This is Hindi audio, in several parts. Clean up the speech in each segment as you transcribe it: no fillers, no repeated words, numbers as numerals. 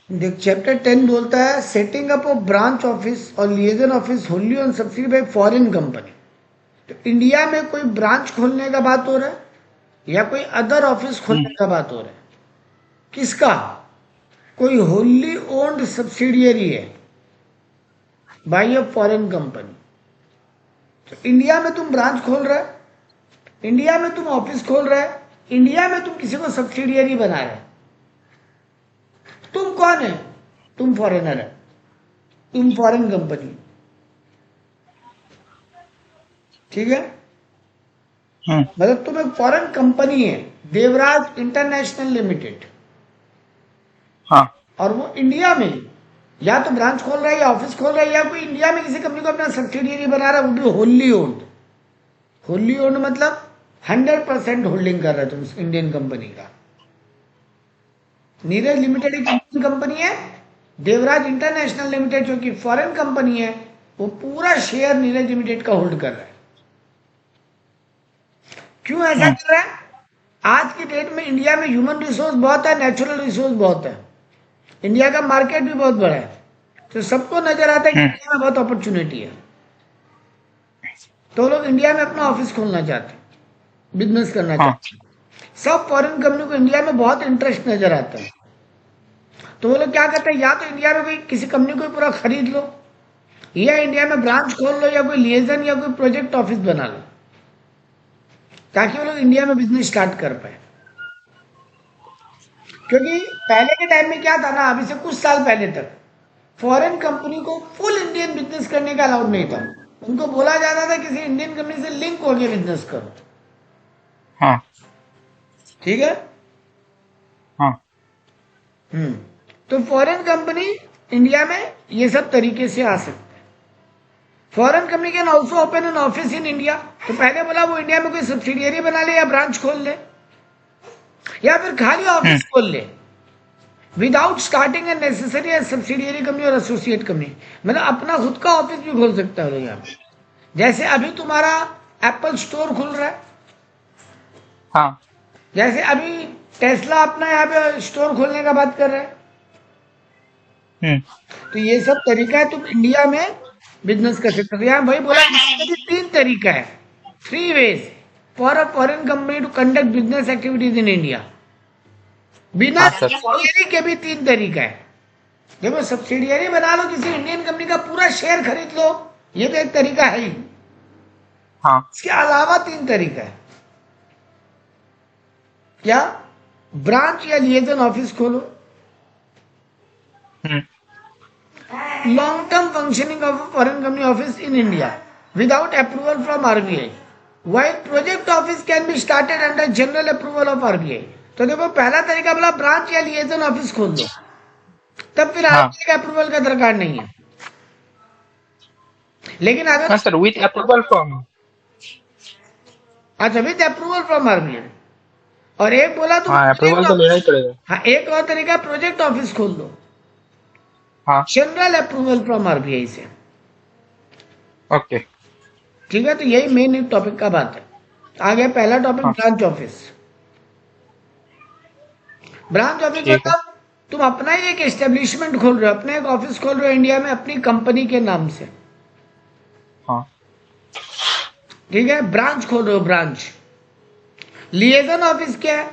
देख, चैप्टर 10 बोलता है setting up of branch office और liaison office only on subsidy by foreign company. तो इंडिया में कोई ब्रांच खोलने का बात हो रहा है या कोई अदर ऑफिस खोलने का बात हो रहा है? किसका? कोई होनली ओन्ड सब्सिडियरी है बाय अ फॉरेन कंपनी। तो इंडिया में तुम ब्रांच खोल रहे, इंडिया में तुम ऑफिस खोल रहे, इंडिया में तुम किसी को सब्सिडियरी बना रहे, तुम कौन है? तुम फॉरेनर है, तुम फॉरेन कंपनी। ठीक है, मतलब तुम एक फॉरेन कंपनी है, देवराज इंटरनेशनल लिमिटेड, हाँ और वो इंडिया में या तो ब्रांच खोल रहा है या ऑफिस खोल रहा है या कोई इंडिया में किसी कंपनी को अपना सब्सिडियरी बना रहा है, वो भी होल्ली ओन्ड। होल्ली ओन्ड मतलब 100% होल्डिंग कर रहे तुम इंडियन कंपनी का। नीरज लिमिटेड एक इंडियन कंपनी है, देवराज इंटरनेशनल लिमिटेड जो कि फॉरेन कंपनी है, वो पूरा शेयर नीरज लिमिटेड का होल्ड कर रहा है। क्यों ऐसा कर रहा है? आज की डेट में इंडिया में ह्यूमन रिसोर्स बहुत है, नेचुरल रिसोर्स बहुत है, इंडिया का मार्केट भी बहुत बड़ा है, तो सबको नजर आता है कि इंडिया में बहुत अपॉर्चुनिटी है, तो लोग इंडिया में अपना ऑफिस खोलना चाहते हैं, बिजनेस करना चाहते हैं। सब फॉरेन कंपनी को इंडिया में बहुत इंटरेस्ट नजर आता है, तो वो लोग क्या करते हैं, या तो इंडिया में कोई किसी कंपनी को पूरा खरीद लो, या इंडिया में ब्रांच खोल लो, या कोई लिएजन या कोई प्रोजेक्ट ऑफिस बना लो, ताकि वो लोग इंडिया में बिजनेस स्टार्ट कर पाए। क्योंकि पहले के टाइम में क्या था ना, अभी से कुछ साल पहले तक फॉरेन कंपनी को फुल इंडियन बिजनेस करने का अलाउड नहीं था। उनको बोला जाता था किसी इंडियन कंपनी से लिंक होके बिजनेस करो। हाँ ठीक है। हाँ तो फॉरेन कंपनी इंडिया में ये सब तरीके से आ सकते हैं। Foreign company can also open an office in India. तो पहले बोला वो इंडिया में कोई सब्सिडियरी बना ले या ब्रांच खोल ले, या फिर खाली ऑफिस खोल ले without starting a necessary subsidiary company और एसोसिएट कंपनी। मतलब अपना खुद का ऑफिस भी खोल सकता है यहाँ पे। जैसे अभी तुम्हारा एप्पल स्टोर खुल रहा है, हाँ जैसे अभी टेस्ला अपना यहाँ पे स्टोर खोलने का बात कर रहा है। तो ये सब तरीका है, तुम इंडिया में बिजनेस कर सकते हो। यहाँ वही बोला, 3 तरीका है, 3 ways for a foreign company to conduct business activities in India. बिना हाँ सर सब्सिडियरी के भी 3 तरीका है। देखो, सब्सिडियरी बना लो, किसी इंडियन कंपनी का पूरा शेयर खरीद लो, ये तो एक तरीका है ही। हाँ इसके अलावा 3 तरीका है। क्या? ब्रांच या लिएजन ऑफिस खोलो, long term functioning of a foreign company office in India without approval from RBI, while project office can be started under general approval of RBI। तो देखो, पहला तरीका बोला ब्रांच या लिएजन ऑफिस खोल दो, तब फिर आरबीआई का अप्रूवल का दरकार नहीं है। लेकिन अगर हाँ सर विथ अप्रूवल फ्रॉम अच्छा, विद अप्रूवल फ्रॉम आरबीआई। और एक बोला तुम हाँ प्रोजेक्ट अप्रूवल तो लेना ही ऑफिस, पड़ेगा हाँ, एक और तरीका प्रोजेक्ट ऑफिस खोल दो, हाँ जनरल अप्रूवल फ्रॉम आरबीआई से। ओके ठीक है, तो यही मेन टॉपिक का बात है। आ गया पहला टॉपिक, हाँ ब्रांच ऑफिस। ब्रांच ऑफिस ठीक है मतलब तुम अपना ही एक एस्टेब्लिशमेंट खोल रहे हो, अपने एक ऑफिस खोल रहे हो इंडिया में अपनी कंपनी के नाम से। हाँ ठीक है, ब्रांच खोल रहे हो, ब्रांच। लिएजन ऑफिस क्या है?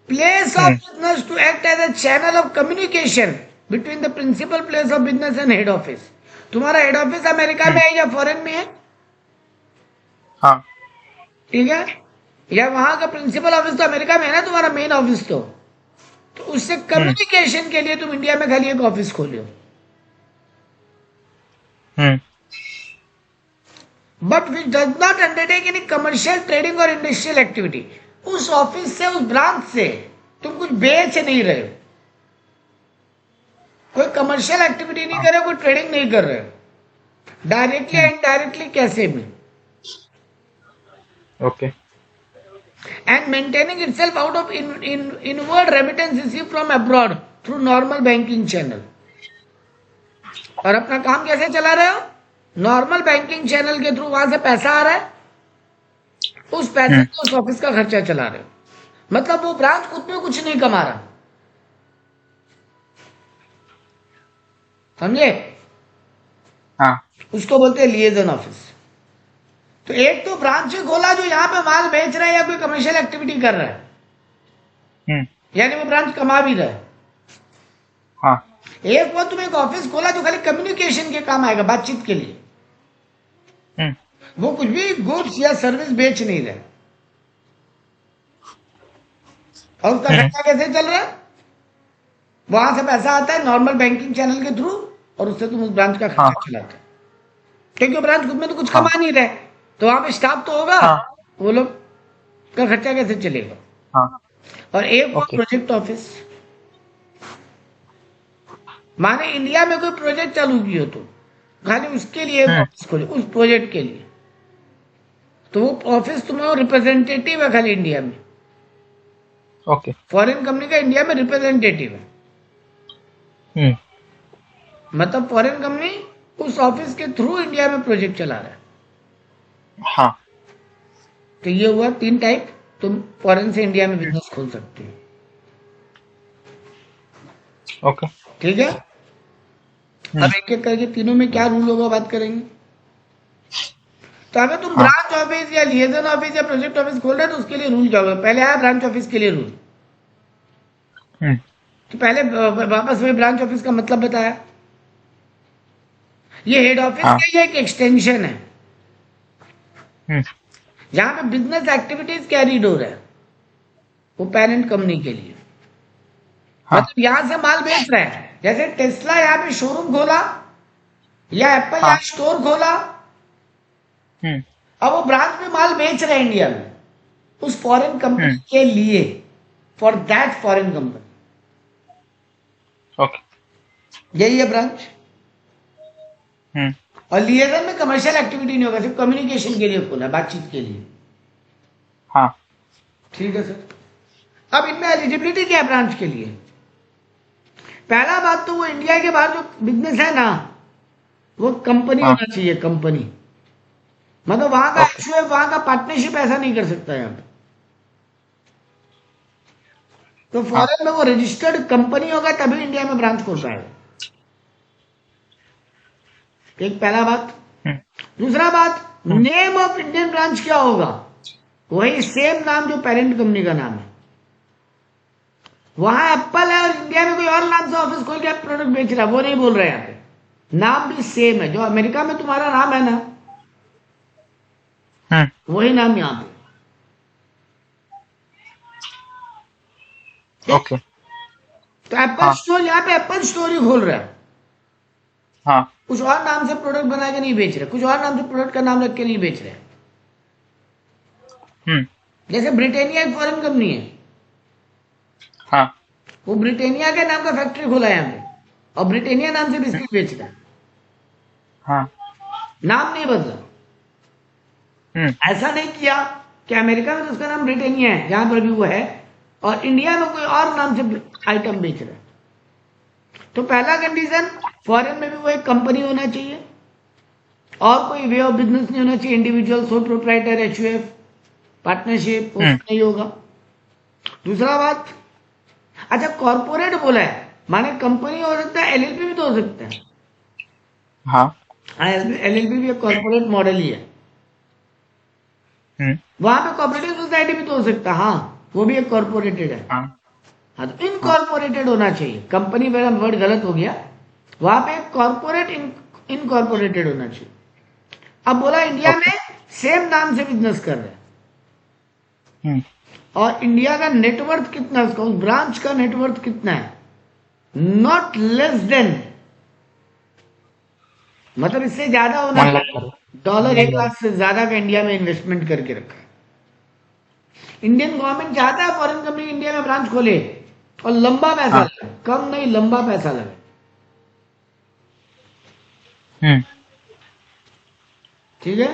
Place of business to act as a channel of communication between the principal place of business and head office. तुम्हारा हेड ऑफिस अमेरिका में है या फॉरेन में है? हाँ ठीक है, या वहां का प्रिंसिपल ऑफिस तो अमेरिका में है ना, तुम्हारा मेन ऑफिस तो उससे कम्युनिकेशन के लिए तुम इंडिया में खाली एक ऑफिस खोलो, but which does not undertake any commercial trading और इंडस्ट्रियल एक्टिविटी। उस ऑफिस से, उस ब्रांच से तुम कुछ बेच नहीं रहे हो, कोई कमर्शियल एक्टिविटी नहीं कर रहे हो, कोई ट्रेडिंग नहीं कर रहे हो, डायरेक्टली या इनडायरेक्टली कैसे भी। Okay and maintaining itself out of inward remittance receive from abroad through normal banking channel. और अपना काम कैसे चला रहे हो? नॉर्मल बैंकिंग चैनल के थ्रू, वहां से पैसा आ रहा है, उस पैसे से उस ऑफिस का खर्चा चला रहे हो। मतलब वो ब्रांच खुद में कुछ नहीं कमा रहा, समझे? हाँ उसको बोलते हैं लिएजन ऑफिस। तो एक तो ब्रांच खोला जो यहाँ पे माल बेच रहा है या कोई कमर्शियल एक्टिविटी कर रहा है, हम्म यानी वो ब्रांच कमा भी रहा है। हाँ एक वो तुम एक ऑफिस खोला जो खाली कम्युनिकेशन के काम आएगा, बातचीत के लिए, हम्म वो कुछ भी गुड्स या सर्विस बेच नहीं रहे, और उसका खर्चा कैसे चल रहा है? वहां से पैसा आता है नॉर्मल बैंकिंग चैनल के थ्रू, और उससे तुम उस ब्रांच का हाँ खर्चा चलाते हो, क्योंकि ब्रांच खुद में तो कुछ हाँ कमा नहीं रहे, तो वहां पे स्टाफ तो होगा, हाँ वो लोग का खर्चा कैसे चलेगा? हाँ और एक वो ओके प्रोजेक्ट ऑफिस, माने इंडिया में कोई प्रोजेक्ट चालू की हो तो खाली उसके लिए एक हम्म ऑफिस खोले, उस प्रोजेक्ट के लिए, तो वो ऑफिस तुम्हें रिप्रेजेंटेटिव है खाली इंडिया में, ओके फॉरेन कंपनी का इंडिया में रिप्रेजेंटेटिव है, मतलब फॉरेन कंपनी उस ऑफिस के थ्रू इंडिया में प्रोजेक्ट चला रहा है। हाँ तो ये हुआ 3 टाइप, तुम फॉरेन से इंडिया में बिजनेस खोल सकते हो। ओके ठीक है, अब एक एक करके तीनों में क्या रूल होगा बात करेंगे। तो अगर तुम हाँ ब्रांच ऑफिस या लिएजन ऑफिस या प्रोजेक्ट ऑफिस खोल रहे हो तो उसके लिए रूल क्या होगा? पहले आया ब्रांच ऑफिस के लिए रूल, तो पहले वापस वही ब्रांच ऑफिस का मतलब बताया, ये हेड ऑफिस हाँ का एक एक्सटेंशन है हम्म जहां पे बिजनेस एक्टिविटीज कैरीड हो रहा है, वो पेरेंट कंपनी के लिए, हाँ मतलब यहां से माल बेच रहा है, जैसे टेस्ला यहाँ पे शोरूम खोला या एप्पल हाँ यहाँ स्टोर खोला, अब वो ब्रांच में माल बेच रहे हैं इंडिया में उस फॉरेन कंपनी के लिए, for that foreign company, okay यही है ब्रांच। और लिएजन में कमर्शियल एक्टिविटी नहीं होगा, सिर्फ कम्युनिकेशन के लिए खोला, बातचीत के लिए। हाँ ठीक है सर। अब इनमें एलिजिबिलिटी क्या है ब्रांच के लिए? पहला बात तो वो इंडिया के बाहर जो बिजनेस है ना, वो कंपनी हाँ होना चाहिए, कंपनी, मतलब वहां का ओके एचयूएफ, वहां का पार्टनरशिप ऐसा नहीं कर सकता यहाँ पे, तो हाँ फॉरेन में वो रजिस्टर्ड कंपनी होगा तभी इंडिया में ब्रांच खोल पाएगा। एक पहला बात। दूसरा बात, नेम ऑफ इंडियन ब्रांच क्या होगा? वही सेम नाम जो पेरेंट कंपनी का नाम है, वहां एप्पल है और इंडिया में कोई और नाम से ऑफिस खोल के प्रोडक्ट बेच रहा है, वो नहीं बोल रहे यहाँ पे, नाम भी सेम है, जो अमेरिका में तुम्हारा नाम है ना, वही नाम यहाँ पे। ओके तो एप्पल हाँ स्टोर, यहाँ पे एप्पल स्टोर ही खोल रहा है, हाँ कुछ और नाम से प्रोडक्ट बना के नहीं बेच रहे, कुछ और नाम से प्रोडक्ट का नाम रख के नहीं बेच रहे। जैसे ब्रिटानिया एक फॉरेन कंपनी है, हाँ वो ब्रिटानिया के नाम का फैक्ट्री खोला है यहाँ पे, और ब्रिटानिया नाम से बिस्किट बेच रहा है, हाँ नाम नहीं बदला। ऐसा नहीं किया कि अमेरिका में तो उसका नाम ब्रिटानिया है, जहां पर भी वो है, और इंडिया में कोई और नाम से आइटम बेच रहा है। तो पहला कंडीशन, फॉरेन में भी वो एक कंपनी होना चाहिए और कोई वे ऑफ बिजनेस नहीं होना चाहिए, individual sole proprietor, HUF, partnership, वो सब नहीं होगा। दूसरा बात, अच्छा कॉर्पोरेट बोला है, माने कंपनी हो सकता है, एलएलपी भी तो हो सकता है। हाँ एलएलपी भी एक कॉर्पोरेट मॉडल ही है, वहां पे कॉर्पोरेटिव सोसाइटी भी तो हो सकता है, हाँ वो भी एक कॉर्पोरेटेड है। हाँ हाँ तो इनकॉर्पोरेटेड होना चाहिए, कंपनी मेरा वर्ड गलत हो गया, वहां पे कॉर्पोरेट इनकॉर्पोरेटेड होना चाहिए। अब बोला इंडिया में सेम नाम से बिजनेस कर रहे हैं, और इंडिया का नेटवर्थ कितना है, उसका उस ब्रांच का नेटवर्थ कितना है, नॉट लेस देन, मतलब इससे ज्यादा होना चाहिए, डॉलर 1 लाख से ज्यादा का इंडिया में इन्वेस्टमेंट करके रखा है। इंडियन गवर्नमेंट चाहता है फॉरेन कंपनी इंडिया में ब्रांच खोले और लंबा पैसा लगे, कम नहीं लंबा पैसा लगे। ठीक है,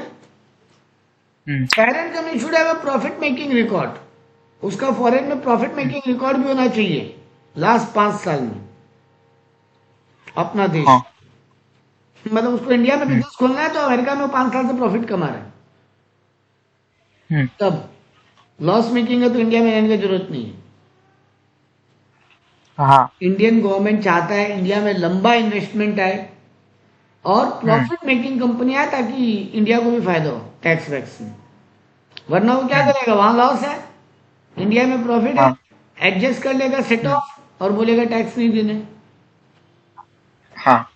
parent company should have a profit making record, उसका फॉरेन में प्रॉफिट मेकिंग रिकॉर्ड भी होना चाहिए लास्ट 5 साल में, अपना देश, मतलब उसको इंडिया में बिजनेस खोलना है तो अमेरिका में वो 5 साल से प्रॉफिट कमा रहे हैं, तब लॉस मेकिंग है तो इंडिया में रहने की जरूरत नहीं है। हाँ। इंडियन गवर्नमेंट चाहता है इंडिया में लंबा इन्वेस्टमेंट आए और हम्म। प्रॉफिट मेकिंग कंपनी आए, ताकि इंडिया को भी फायदा हो टैक्स वैक्स में। वरना वो क्या हम्म। करेगा, वहां लॉस है, इंडिया में प्रॉफिट है, हाँ। एडजस्ट कर लेगा सेट हम्म। ऑफ और बोलेगा टैक्स नहीं देने। हाँ।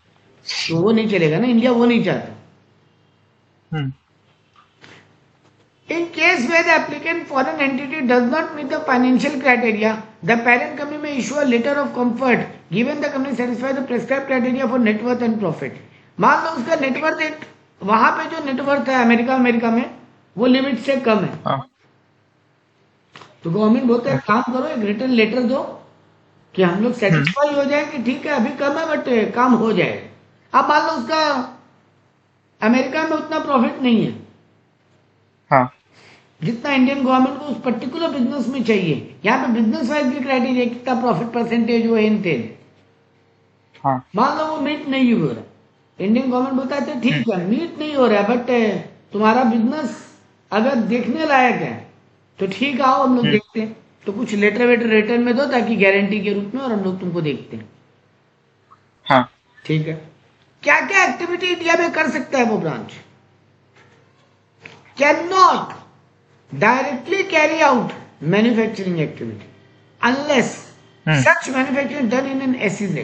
तो वो नहीं चलेगा ना, इंडिया वो नहीं चाहता। हम्म। In case where the applicant foreign entity does not meet the financial criteria, the parent company may issue a letter of comfort given the company satisfies the prescribed criteria for net worth and profit. मान लो उसका नेटवर्थ एक, वहां पे जो नेटवर्थ है अमेरिका अमेरिका में वो लिमिट से कम है, हाँ। तो गवर्नमेंट बोलते हैं ओके। काम करो, एक रिटर्न लेटर दो कि हम लोग हम्म। सेटिस्फाई हो जाए कि ठीक है अभी कम है बट काम हो जाए। अब मान लो उसका अमेरिका में उतना प्रॉफिट नहीं है हाँ। जितना इंडियन गवर्नमेंट को उस पर्टिकुलर बिजनेस में चाहिए। यहाँ पे बिजनेस वाइज भी क्राइटेरिया कितना प्रॉफिट परसेंटेज वो इन तेन, हाँ। मान लो वो मीट नहीं हो रहा, इंडियन गवर्नमेंट बोलता है तो हम्म। ठीक है मीट नहीं हो रहा है बट तुम्हारा बिजनेस अगर देखने लायक है तो ठीक आओ हम लोग हम्म। देखते हैं, तो कुछ लेटर वेटर रिटर्न में दो ताकि गारंटी के रूप में, और हम लोग तुमको देखते हैं। हाँ। ठीक है, क्या क्या एक्टिविटी इंडिया में कर सकता है वो branch? Can not directly carry out manufacturing activity unless hmm. such manufacturing done in an SEZ।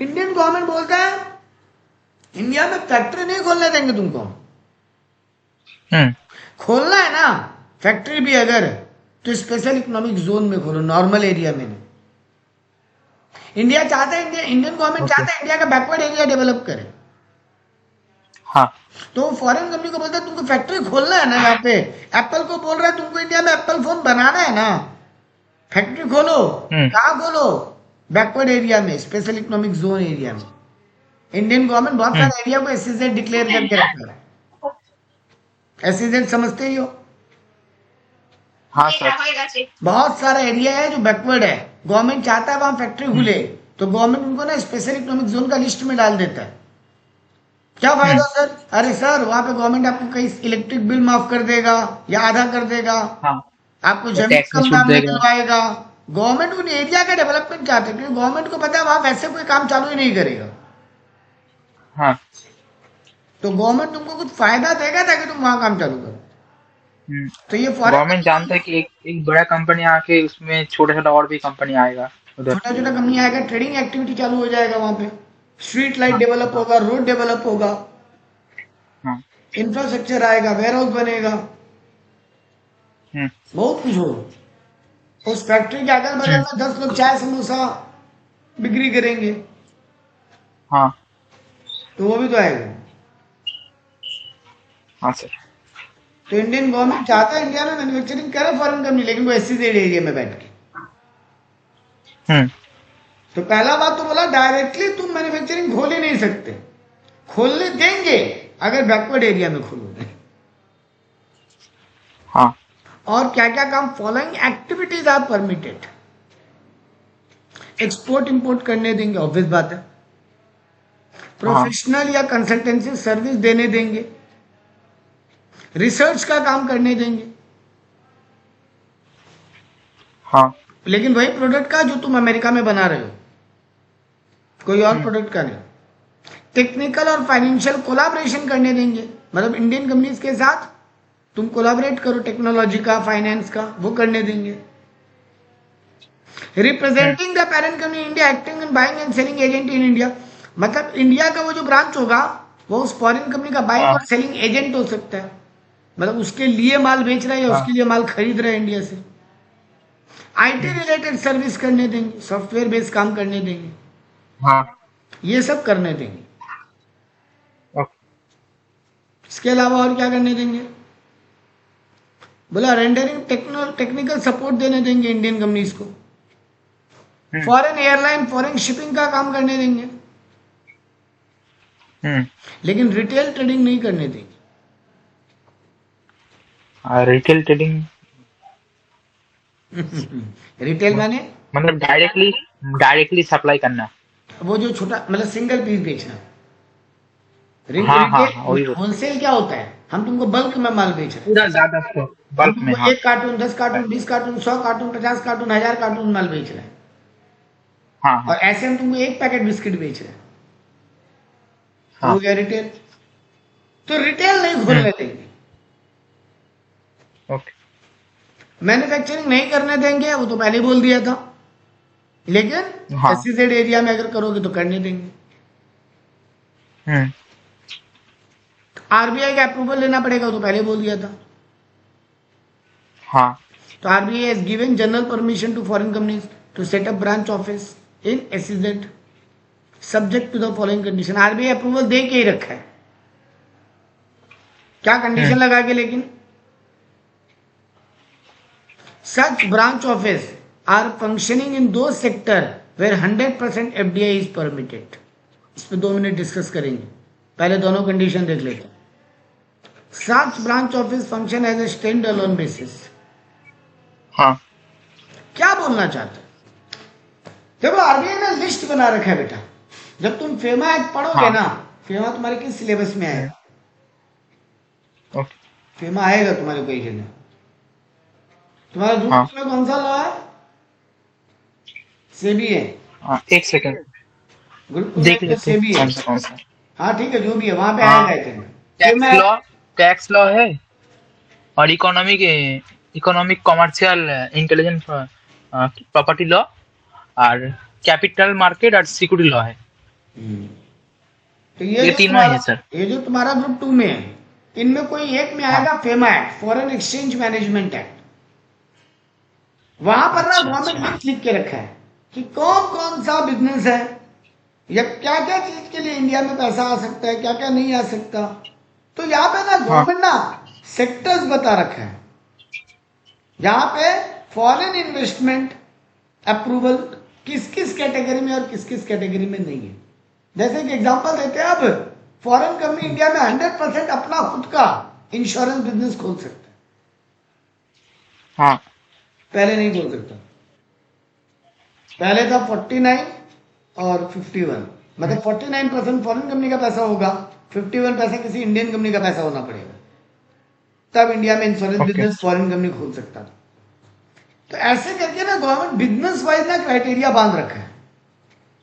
Indian government बोलता है इंडिया में फैक्ट्री नहीं खोलने देंगे तुमको। हम्म। खोलना है ना फैक्ट्री भी अगर, तो स्पेशल इकोनॉमिक जोन में खोलो, नॉर्मल एरिया में नहीं। इंडिया चाहता है, इंडियन गवर्नमेंट ओके। चाहता है इंडिया का बैकवर्ड एरिया डेवलप करे, हाँ। तो फॉरेन कंपनी को बोलता है तुमको फैक्ट्री खोलना है ना, यहाँ पे एप्पल को बोल रहा है तुमको इंडिया में एप्पल फोन बनाना है ना, फैक्ट्री खोलो। हम्म। कहाँ खोलो? बैकवर्ड एरिया में, स्पेशल इकोनॉमिक जोन एरिया में। इंडियन गवर्नमेंट बहुत हम्म। सारे एरिया को एसईजेड डिक्लेयर करके रखा है। एसईजेड समझते ही हो, हाँ सर। बहुत सारा एरिया है जो बैकवर्ड है, गवर्नमेंट चाहता है वहां फैक्ट्री खुले, तो गवर्नमेंट उनको ना स्पेशल इकोनॉमिक जोन का लिस्ट में डाल देता है। क्या फायदा सर? अरे सर वहां पे गवर्नमेंट आपको कहीं इलेक्ट्रिक बिल माफ कर देगा या आधा कर देगा, हाँ। आपको जमीन टैक्स में कम छूट दाम में देगा। दिलवाएगा। गवर्नमेंट उन एरिया का डेवलपमेंट चाहते हैं क्योंकि गवर्नमेंट को पता है वहां वैसे कोई काम चालू ही नहीं करेगा, हाँ। तो गवर्नमेंट तुमको कुछ फायदा देगा ताकि तुम वहां काम चालू करो। तो ये फॉरेन गवर्नमेंट जानता है कि एक एक बड़ा कंपनी आके उसमें छोटा छोटा और भी कंपनी आएगा उधर। छोटा छोटा कंपनी आएगा, ट्रेडिंग एक्टिविटी चालू हो जाएगा वहां पे, स्ट्रीट लाइट हाँ। डेवलप हाँ। होगा, रोड डेवलप होगा, हाँ। इंफ्रास्ट्रक्चर आएगा, वेयर हाउस बनेगा, हम्म। बहुत कुछ होगा। उस फैक्ट्री के अगल बगल हम्म। में 10 लोग चाय समोसा बिक्री करेंगे, हाँ। तो वो भी तो आएगा। हाँ सर। तो इंडियन गवर्नमेंट चाहता है इंडिया में मैन्युफैक्चरिंग करे फॉरेन कंपनी, लेकिन वो एसईजेड एरिया में बैठ के। हम्म। तो पहला बात तो बोला डायरेक्टली तुम मैन्युफैक्चरिंग खोल ही नहीं सकते, खोलने देंगे अगर बैकवर्ड एरिया में खोलोगे। हाँ। और क्या क्या काम, following activities are permitted. Export import करने देंगे, ऑब्वियस बात है। प्रोफेशनल या कंसल्टेंसी सर्विस देने देंगे, रिसर्च का काम करने देंगे, हाँ। लेकिन वही प्रोडक्ट का जो तुम अमेरिका में बना रहे हो, कोई और प्रोडक्ट का नहीं। टेक्निकल और फाइनेंशियल कोलाबरेशन करने देंगे, मतलब इंडियन कंपनीज के साथ तुम कोलाबरेट करो, टेक्नोलॉजी का, फाइनेंस का, वो करने देंगे। Representing the parent company India acting in buying and selling agent in India, मतलब इंडिया का वो जो ब्रांच होगा वो उस फॉरेन कंपनी का बाइंग हाँ। और सेलिंग एजेंट हो सकता है, मतलब उसके लिए माल बेच रहा है या हाँ। उसके लिए माल खरीद रहा है इंडिया से। आईटी रिलेटेड सर्विस करने देंगे, सॉफ्टवेयर बेस्ड काम करने देंगे, हाँ। ये सब करने देंगे। ओके। इसके अलावा और क्या करने देंगे? बोला रेंडरिंग टेक्निकल सपोर्ट देने देंगे इंडियन कंपनीज को। फॉरेन एयरलाइन, फॉरेन शिपिंग का काम करने देंगे, लेकिन रिटेल ट्रेडिंग नहीं करने देंगे। रिटेल ट्रेडिंग रिटेल माने मतलब डायरेक्टली सप्लाई करना। वो जो छोटा मतलब सिंगल पीस बेचना। हाँ हाँ हाँ, वही रिटेल होलसेल क्या होता है, हम तुमको बल्क में माल बेच रहे हैं, पूरा ज्यादा हम बल्क में। तुमको हाँ। 1 carton 10 carton 20 carton 100 carton 50 carton 1000 carton माल बेच रहे हैं, हाँ हाँ और ऐसे हम तुमको एक पैकेट बिस्किट बेच रहे हैं, हाँ। हो गया रिटेल। तो रिटेल नहीं खोलने देंगे, ओके। मैन्युफैक्चरिंग नहीं करने देंगे, वो तो पहले बोल दिया था। लेकिन हाँ। एसईजेड एरिया में अगर करोगे तो करने देंगे। हम्म। आरबीआई का अप्रूवल लेना पड़ेगा, वो तो पहले बोल दिया था। हाँ। तो RBI has given general permission to foreign companies to set up branch office in SEZ subject to the following condition. RBI approval दे के ही रखा है, क्या कंडीशन लगा के, लेकिन such branch office are functioning in those sector where 100% FDI is permitted। इस पे 2 मिनट डिस्कस करेंगे, पहले दोनों कंडीशन देख लेते हैं। such branch office function as a stand alone basis। हाँ। क्या बोलना चाहते हैं? देखो आरबीआई ने लिस्ट बना रखा है बेटा, जब तुम फेमा एक्ट पढ़ोगे हाँ। ना, फेमा तुम्हारे किस सिलेबस में आएगा? ओके। फेमा आएगा तुम्हारे कोई जगह। तुम्हारा ग्रुप हाँ। में कौन सा लॉ है? सेबी है। हाँ, एक सेकंड ग्रुप देख में लेते हैं सेबी है। कौन सा। हाँ ठीक है, जो भी है वहां पे हाँ, आएगा आई थिंक। टैक्स लॉ है, और economic commercial intelligence property law, और कैपिटल मार्केट और सिक्योरिटी लॉ है। तो ये तीनों ही है सर। ये जो तुम्हारा ग्रुप 2 में है, इनमें कोई एक में आएगा FEMA act, foreign exchange management act. वहां पर ना अच्छा, गवर्नमेंट अच्छा। लिस्ट लिख के रखा है कि कौन कौन सा बिजनेस है या क्या क्या चीज के लिए इंडिया में पैसा आ सकता है, क्या क्या नहीं आ सकता। तो यहाँ पे ना गवर्नमेंट ना सेक्टर्स बता रखा है, यहाँ पे फॉरेन इन्वेस्टमेंट अप्रूवल किस किस कैटेगरी में और किस किस कैटेगरी में नहीं है। जैसे कि एग्जांपल देते हैं, अब फॉरेन कंपनी इंडिया में 100% अपना खुद का इंश्योरेंस बिजनेस खोल सकता है, हाँ। पहले नहीं खोल सकता। पहले था 49 और 51, मतलब 49% फॉरेन कंपनी का पैसा होगा, 51 पैसा किसी इंडियन कंपनी का पैसा होना पड़ेगा, तब इंडिया में इंश्योरेंस बिजनेस फॉरेन कंपनी खोल सकता था। तो ऐसे करके ना गवर्नमेंट बिजनेस वाइज ना क्राइटेरिया बांध रखा है,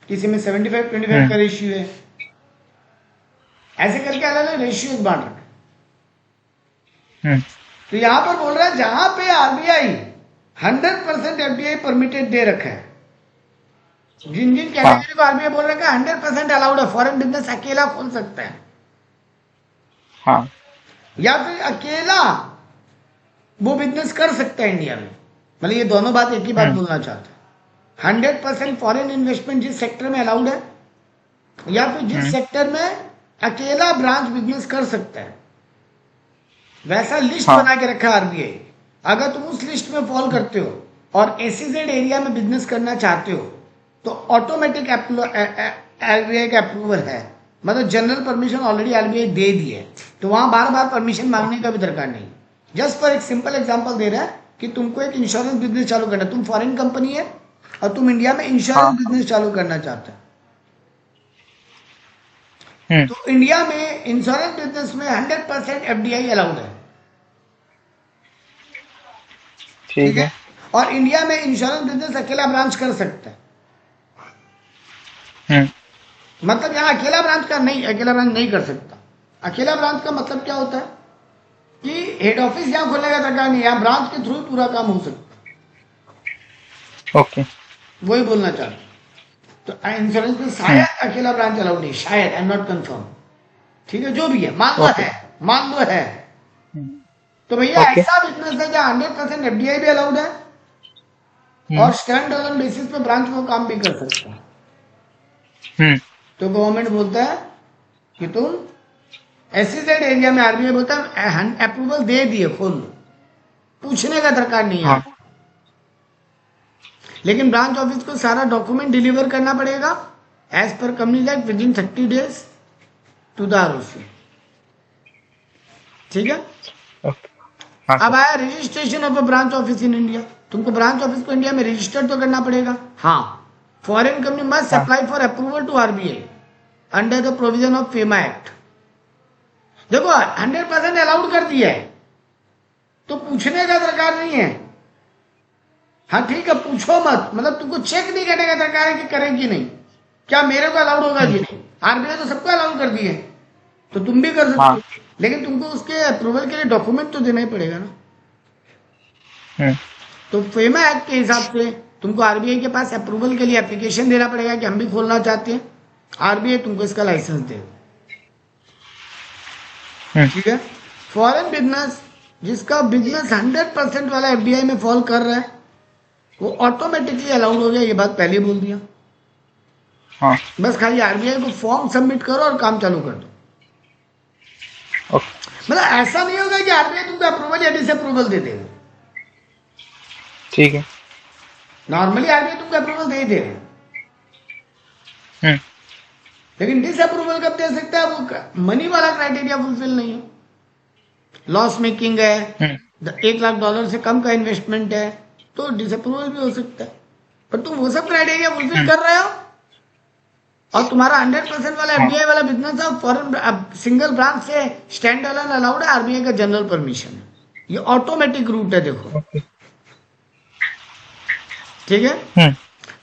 किसी में 75-25 का रेशियो है, ऐसे करके अलग अलग रेशियो बांट रखा है। तो यहां पर बोल रहा है जहां पे आरबीआई 100% एफडीआई परमिटेड दे रखा है, जिन जिन कैटेगरी को आरबीआई बोल रहा है 100% अलाउड है, फॉरेन बिजनेस अकेला खोल सकता है, हाँ। या फिर अकेला वो बिजनेस कर सकता है इंडिया में। मतलब ये दोनों बात एक ही बात बोलना चाहता है। 100% फॉरेन इन्वेस्टमेंट जिस सेक्टर में अलाउड है, या फिर जिस सेक्टर में अकेला ब्रांच बिजनेस कर सकता है, वैसा लिस्ट बना के रखा है आरबीआई। अगर तुम उस लिस्ट में फॉल करते हो और एसईजेड एरिया में बिजनेस करना चाहते हो तो ऑटोमेटिक आरबीआई का अप्रूवल है, मतलब जनरल परमिशन ऑलरेडी आरबीआई दे दी है, तो वहां बार बार परमिशन मांगने का भी दरकार नहीं। जस्ट फॉर एक सिंपल एग्जांपल दे रहा है कि तुमको एक इंश्योरेंस बिजनेस चालू करना है, तुम फॉरेन कंपनी है और तुम इंडिया में इंश्योरेंस बिजनेस चालू करना चाहते हो, तो इंडिया में इंश्योरेंस बिजनेस में 100% एफडीआई अलाउड है, ठीक है। और इंडिया में इंश्योरेंस बिजनेस अकेला ब्रांच कर सकता है। मतलब यहाँ अकेला ब्रांच नहीं कर सकता। अकेला ब्रांच का मतलब क्या होता है कि हेड ऑफिस यहाँ खोलने का दरकार नहीं, यहाँ ब्रांच के थ्रू पूरा काम हो सकता है। ओके, वही बोलना चाहता हूँ। तो इंश्योरेंस में शायद अकेला ब्रांच अलाउड नहीं, शायद, आई एम नॉट कंफर्म, ठीक है, जो भी है, मान लो है। तो भैया ऐसा बिजनेस है जहाँ 100% एफडीआई भी अलाउड है और स्टैंड अलोन बेसिस पे ब्रांच में काम भी कर सकता है। तो गवर्नमेंट बोलता है कि तुम एसईजेड एरिया में, आरबीआई बोलता है अप्रूवल दे दिए, खोल लो, पूछने का दरकार नहीं है। लेकिन ब्रांच ऑफिस को सारा डॉक्यूमेंट डिलीवर करना पड़ेगा as per company act within 30 days to the ROC, ठीक है। अब आया registration of a branch office in India. तुमको ब्रांच ऑफिस को इंडिया में रजिस्टर तो करना पड़ेगा। हाँ, foreign company must apply for approval to RBI under the provision of FEMA act. देखो 100% अलाउड कर दिया है तो पूछने का दरकार नहीं है, हाँ ठीक है, पूछो मत, मतलब तुमको चेक नहीं करेगा सरकार कि करेगी नहीं, क्या मेरे को अलाउड होगा कि नहीं। आरबीआई तो सबको अलाउड कर दी है, तो तुम भी कर सकते हाँ। हो, लेकिन तुमको उसके अप्रूवल के लिए डॉक्यूमेंट तो देना ही पड़ेगा ना। तो फेमा एक्ट के हिसाब से तुमको आरबीआई के पास अप्रूवल के लिए एप्लीकेशन देना पड़ेगा कि हम भी खोलना चाहते हैं, आरबीआई तुमको इसका लाइसेंस दे। ठीक है। फॉरेन बिजनेस, जिसका बिजनेस 100% वाला एफडीआई में फॉल कर रहा है, वो ऑटोमेटिकली अलाउड हो गया, ये बात पहले बोल दिया। हाँ। बस खाली आरबीआई को फॉर्म सबमिट करो और काम चालू कर दो। मतलब ऐसा नहीं होगा कि आरबीआई तुमको अप्रूवल या डिसअप्रूवल दे देगा। ठीक है। नॉर्मली आरबीआई तुमको अप्रूवल दे ही देगा, लेकिन डिसअप्रूवल कब दे सकता है, वो मनी वाला क्राइटेरिया फुलफिल नहीं है, लॉस मेकिंग है, $1 लाख से कम का इन्वेस्टमेंट है, तो डिसअप्रूवल भी हो सकता है। पर तुम वो सब क्राइटेरिया फुलफिल कर रहे हो और तुम्हारा 100% वाला एफडीआई वाला बिजनेस है, फॉरेन सिंगल ब्रांच से स्टैंड अलोन अलाउड है, आरबीआई का जनरल परमिशन है, ये ऑटोमेटिक रूट है। देखो ठीक है।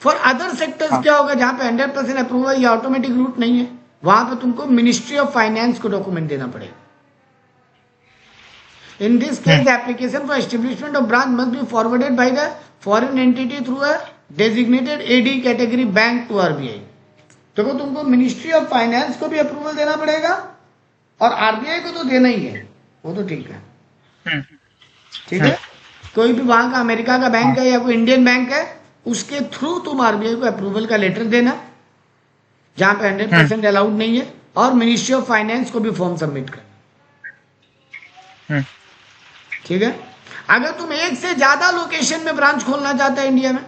फॉर अदर सेक्टर्स क्या होगा, जहां पे 100% अप्रूवल या ऑटोमेटिक रूट नहीं है, वहां पे तुमको मिनिस्ट्री ऑफ फाइनेंस को डॉक्यूमेंट देना पड़ेगा। In this case the application for establishment of branch must be forwarded by the foreign entity through a designated AD category bank to RBI. देखो तुमको मिनिस्ट्री ऑफ फाइनेंस को भी अप्रूवल देना पड़ेगा और आरबीआई को तो देना ही है, वो तो ठीक है। ठीक है। कोई भी वहां का अमेरिका का बैंक है या कोई इंडियन बैंक है, उसके थ्रू तुम आरबीआई को अप्रूवल का लेटर देना, जहां पे 100% अलाउड नहीं है, और मिनिस्ट्री ऑफ फाइनेंस को भी फॉर्म सबमिट करना। ठीक है। अगर तुम एक से ज्यादा लोकेशन में ब्रांच खोलना चाहते हैं इंडिया में,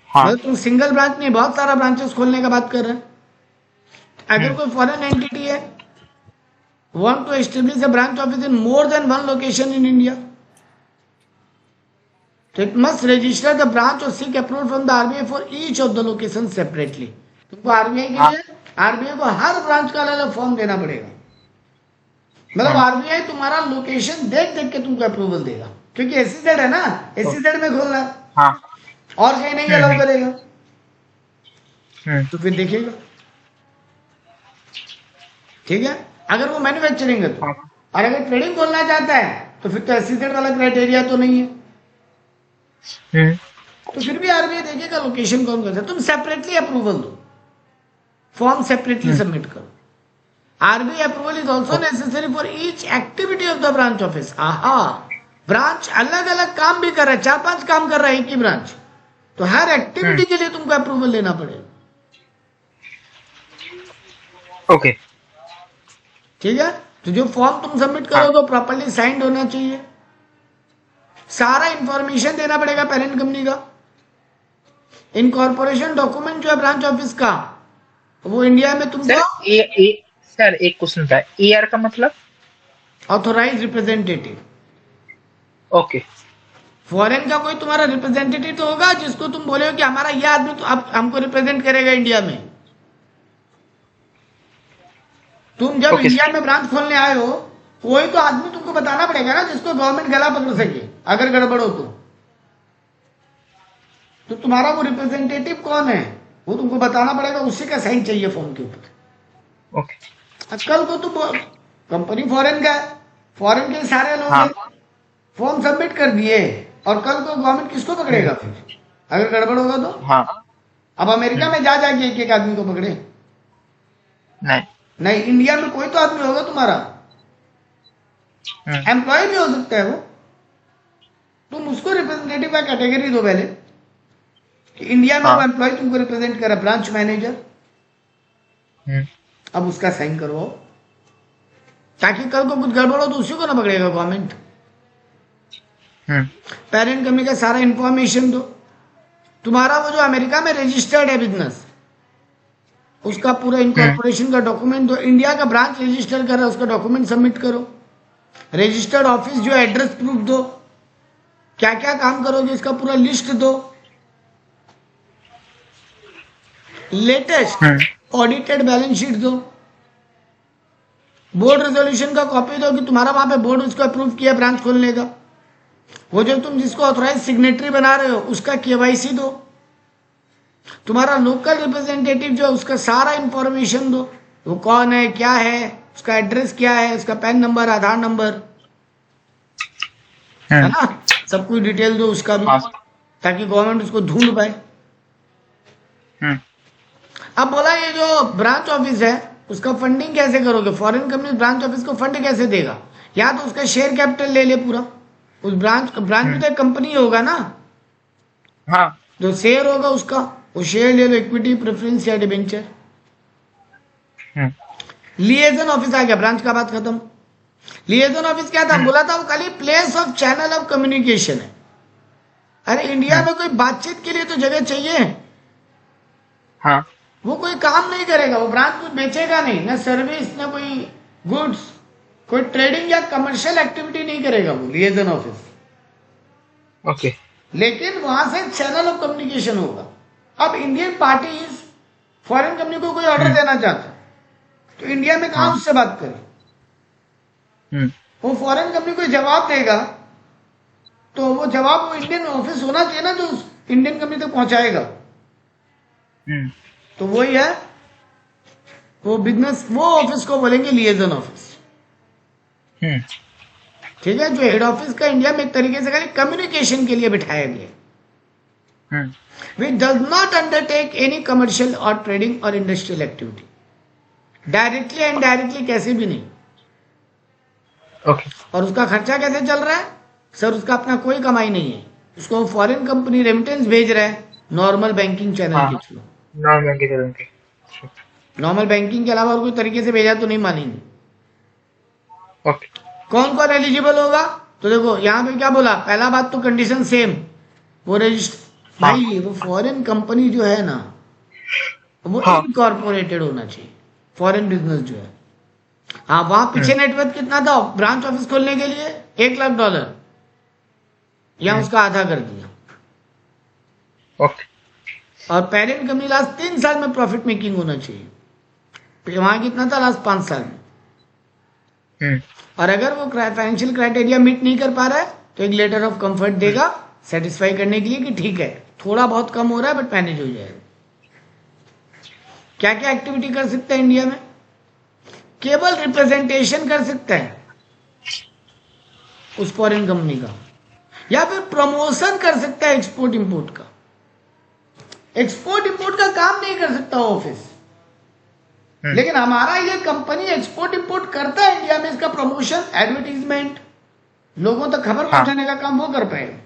मतलब तुम सिंगल ब्रांच नहीं बहुत सारा ब्रांचेस खोलने का बात कर रहे हैं, अगर कोई फॉरेन एंटिटी है want to establish a branch office in more than one location in India, so it must register the branch or seek approval from the RBI for each of the locations separately. तुमको आरबीआई के लिए आरबीआई को हर ब्रांच का अलग फॉर्म देना पड़ेगा। मतलब आरबीआई तुम्हारा लोकेशन देख देख के तुमको अप्रूवल देगा, क्योंकि एसईजेड है ना, एसईजेड में खोलना है, और कहीं नहीं अलाउ करेगा, तो फिर देखिएगा। ठीक है। अगर वो मैन्युफैक्चरिंग है तो, और अगर ट्रेडिंग खोलना चाहता है तो फिर तो एसईजेड वाला क्राइटेरिया तो नहीं है, तो फिर भी आरबीआई देखेगा लोकेशन कौन कौन सा। तुम सेपरेटली अप्रूवल दो, फॉर्म सेपरेटली सबमिट करो। RBI approval is also necessary for each activity of the branch office. आहा, ब्रांच अलग अलग काम भी कर रहा है, 4-5 काम कर रहा है एक ही ब्रांच, तो हर एक्टिविटी के लिए तुमको अप्रूवल लेना पड़ेगा। ओके। ठीक है। तो जो फॉर्म तुम सबमिट करोगे प्रॉपर्ली साइंड होना चाहिए, सारा इंफॉर्मेशन देना पड़ेगा पेरेंट कंपनी का। इनकॉर्पोरेशन डॉक्यूमेंट जो है ब्रांच ऑफिस का, वो इंडिया में तुमको सर एक क्वेश्चन था, एआर का मतलब ऑथोराइज रिप्रेजेंटेटिव। ओके। फॉरेन का कोई तुम्हारा रिप्रेजेंटेटिव तो होगा जिसको तुम बोले हो कि हमारा यह आदमी तो अब हमको रिप्रेजेंट करेगा इंडिया में। तुम जब इंडिया में ब्रांच खोलने आए हो, वही तो आदमी तुमको बताना पड़ेगा ना, जिसको गवर्नमेंट गला पकड़ सके अगर गड़बड़ हो तो तुम्हारा वो रिप्रेजेंटेटिव कौन है वो तुमको बताना पड़ेगा, उसी का साइन चाहिए फॉर्म के ऊपर। ओके। आजकल को तो कंपनी फॉरेन का है, फॉरेन के सारे लोग फॉर्म सबमिट कर दिए, और कल को गवर्नमेंट किसको पकड़ेगा फिर अगर गड़बड़ होगा तो? अब अमेरिका में जा जाके एक एक आदमी को पकड़े? नहीं, इंडिया में कोई तो आदमी होगा तुम्हारा, एम्प्लॉय भी हो सकता है वो, तुम उसको रिप्रेजेंटेटिव का कैटेगरी दो पहले कि इंडिया में वो एम्प्लॉय तुमको रिप्रेजेंट कर रहा, ब्रांच मैनेजर, अब उसका साइन करवाओ, ताकि कल को कुछ गड़बड़ हो तो उसी को ना पकड़ेगा गवर्नमेंट। पेरेंट कंपनी का सारा इंफॉर्मेशन दो, तुम्हारा वो जो अमेरिका में रजिस्टर्ड है बिजनेस, उसका पूरा इनकॉर्पोरेशन का डॉक्यूमेंट दो, इंडिया का ब्रांच रजिस्टर कर रहा है उसका डॉक्यूमेंट सबमिट करो, रजिस्टर्ड ऑफिस जो एड्रेस प्रूफ दो, क्या क्या काम करोगे इसका पूरा लिस्ट दो, लेटेस्ट ऑडिटेड बैलेंस शीट दो, बोर्ड रेजोल्यूशन का कॉपी दो कि तुम्हारा वहां पे बोर्ड उसको अप्रूव किया ब्रांच खोलने का, वो जो तुम जिसको ऑथराइज सिग्नेटरी बना रहे हो उसका केवाईसी दो, तुम्हारा लोकल रिप्रेजेंटेटिव जो है उसका सारा इंफॉर्मेशन दो, वो कौन है, क्या है, उसका एड्रेस क्या है, उसका पैन नंबर, आधार नंबर, है ना, सब कुछ डिटेल दो उसका भी, हाँ। ताकि गवर्नमेंट उसको ढूंढ पाए। अब बोला ये जो ब्रांच ऑफिस है उसका फंडिंग कैसे करोगे, फॉरेन कंपनी ब्रांच ऑफिस को फंड कैसे देगा, या तो उसका शेयर कैपिटल ले ले पूरा, उस ब्रांच में तो एक कंपनी होगा ना, हाँ। जो शेयर होगा उसका, वो शेयर ले लो, इक्विटी, प्रेफरेंस या डिबेंचर। लिएजन ऑफिस आ गया, ब्रांच का बात खत्म। लिएजन ऑफिस क्या था, बोला था वो खाली place of channel of communication है। अरे इंडिया में कोई बातचीत के लिए तो जगह चाहिए। हाँ। वो कोई काम नहीं करेगा, वो ब्रांच कुछ बेचेगा नहीं, ना सर्विस, ना कोई गुड्स, कोई ट्रेडिंग या कमर्शियल एक्टिविटी नहीं करेगा वो लिएजन ऑफिस। ओके। लेकिन वहां से चैनल ऑफ कम्युनिकेशन होगा। अब इंडियन पार्टीज फॉरेन कंपनी को कोई ऑर्डर देना चाहते तो इंडिया में कहा उससे बात करें, वो फॉरेन कंपनी को जवाब देगा तो वो जवाब वो इंडियन ऑफिस होना चाहिए ना, जो इंडियन कंपनी तक पहुंचाएगा। तो वही है, वो बिजनेस, वो ऑफिस को बोलेंगे लिएजन ऑफिस। ठीक है, जो हेड ऑफिस का इंडिया में एक तरीके से खाली कम्युनिकेशन के लिए बिठाया गया, which does not undertake any commercial और ट्रेडिंग और industrial activity, directly and directly कैसे भी नहीं। ओके। और उसका खर्चा कैसे चल रहा है सर, उसका अपना कोई कमाई नहीं है, उसको फॉरेन कंपनी रेमिटेंस भेज रहा है नॉर्मल बैंकिंग चैनल के थ्रू। नॉर्मल बैंकिंग के अलावा और कोई तरीके से भेजा तो नहीं मानेंगे। ओके। कौन कौन एलिजिबल होगा, तो देखो यहाँ पे क्या बोला, पहला बात तो कंडीशन सेम, वो रजिस्टर भाई, वो फॉरेन कंपनी जो है ना वो इनकॉर्पोरेटेड होना चाहिए, फॉरेन बिजनेस जो है। हाँ, वहां पीछे नेटवर्क कितना था ब्रांच ऑफिस खोलने के लिए, $1 लाख, या उसका आधा कर दिया। ओके। और पेरेंट कंपनी लास्ट 3 साल में प्रॉफिट मेकिंग होना चाहिए, वहां कितना था लास्ट 5 साल में। और अगर वो फाइनेंशियल क्राइटेरिया मीट नहीं कर पा रहा है तो एक लेटर ऑफ कंफर्ट देगा सेटिस्फाई करने के लिए कि ठीक है थोड़ा बहुत कम हो रहा है बट मैनेज हो जाएगा। क्या क्या एक्टिविटी कर सकता है इंडिया में, केवल रिप्रेजेंटेशन कर सकता है उस फॉरेन कंपनी का, या फिर प्रमोशन कर सकता है एक्सपोर्ट इंपोर्ट का। एक्सपोर्ट इंपोर्ट का काम नहीं कर सकता ऑफिस, लेकिन हमारा ये कंपनी एक्सपोर्ट इंपोर्ट करता है इंडिया में, इसका प्रमोशन, एडवर्टीजमेंट, लोगों तक खबर पहुंचाने का काम वो कर पाएगा।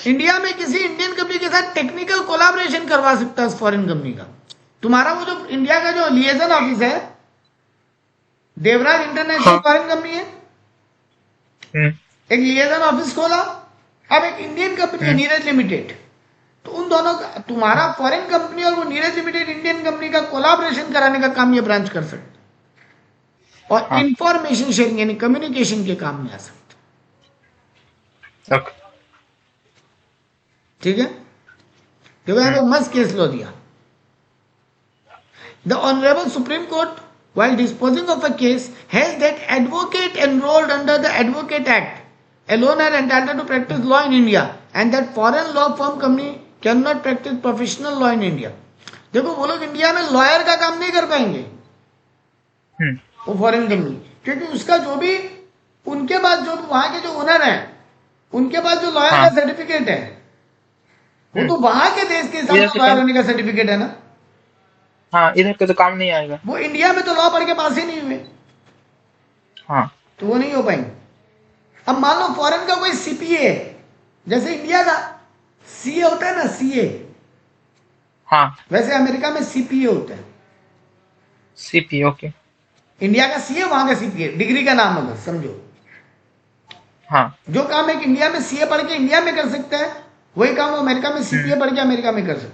इंडिया में किसी इंडियन कंपनी के साथ टेक्निकल कोलैबोरेशन करवा सकता है फॉरेन कंपनी का। तुम्हारा वो जो इंडिया का जो लिएजन ऑफिस है, देवराज इंटरनेशनल फॉरेन कंपनी है, एक लिएजन ऑफिस खोला, अब एक इंडियन कंपनी है नीरज लिमिटेड, तो उन दोनों का, तुम्हारा फॉरेन कंपनी और वो नीरज लिमिटेड इंडियन कंपनी का कोलैबोरेशन कराने का काम ये ब्रांच कर सकता है, और इंफॉर्मेशन शेयरिंग यानी कम्युनिकेशन के काम में आ सकता है। ठीक है, देखो यहाँ पे मस्त केस लो दिया। The honourable supreme court while disposing of a case has that advocate enrolled under the Advocate Act alone are entitled to practice law in India and that foreign law firm company cannot practice professional law in India। देखो वो लोग इंडिया में लॉयर का काम नहीं कर पाएंगे, वो फॉरेन कंपनी, क्योंकि उसका जो भी उनके पास जो वहां के जो ओनर है उनके पास जो लॉयर का सर्टिफिकेट है वो तो वहां के देश के हिसाब से लॉयर होने का सर्टिफिकेट है ना। हाँ, इधर का तो काम नहीं आएगा, वो इंडिया में तो लॉ पढ़ के पास ही नहीं हुए, तो वो नहीं हो पाएंगे। अब मान लो फॉरेन का कोई सीपीए है, जैसे इंडिया का सीए होता है ना, सीए, वैसे अमेरिका में सीपीए होता है। CP, okay. इंडिया का सीए, वहां का सीपीए, डिग्री का नाम होगा, समझो। जो काम एक इंडिया में सीए पढ़ के इंडिया में कर सकता है, वही काम वो अमेरिका में सीपीए पढ़ के अमेरिका में कर सकता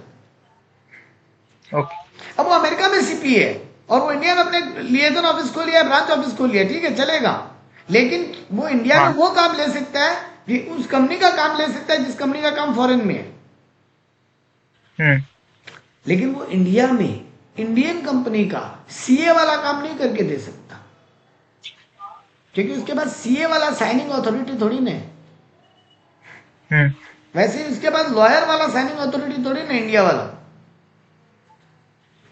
है। अब वो अमेरिका में सीपीए है और वो इंडिया में अपने लिएजन ऑफिस खोल लिया, ब्रांच ऑफिस खोल लिया, ठीक है चलेगा, लेकिन वो इंडिया में वो काम ले सकता है कि उस कंपनी का काम ले सकता है जिस कंपनी का काम फॉरेन में है, लेकिन वो इंडिया में इंडियन कंपनी का सीए वाला काम नहीं करके दे सकता। क्योंकि उसके पास सीए वाला साइनिंग अथॉरिटी थोड़ी ना है, हम्म वैसे ही उसके पास लॉयर वाला साइनिंग अथॉरिटी थोड़ी ना, इंडिया वाला।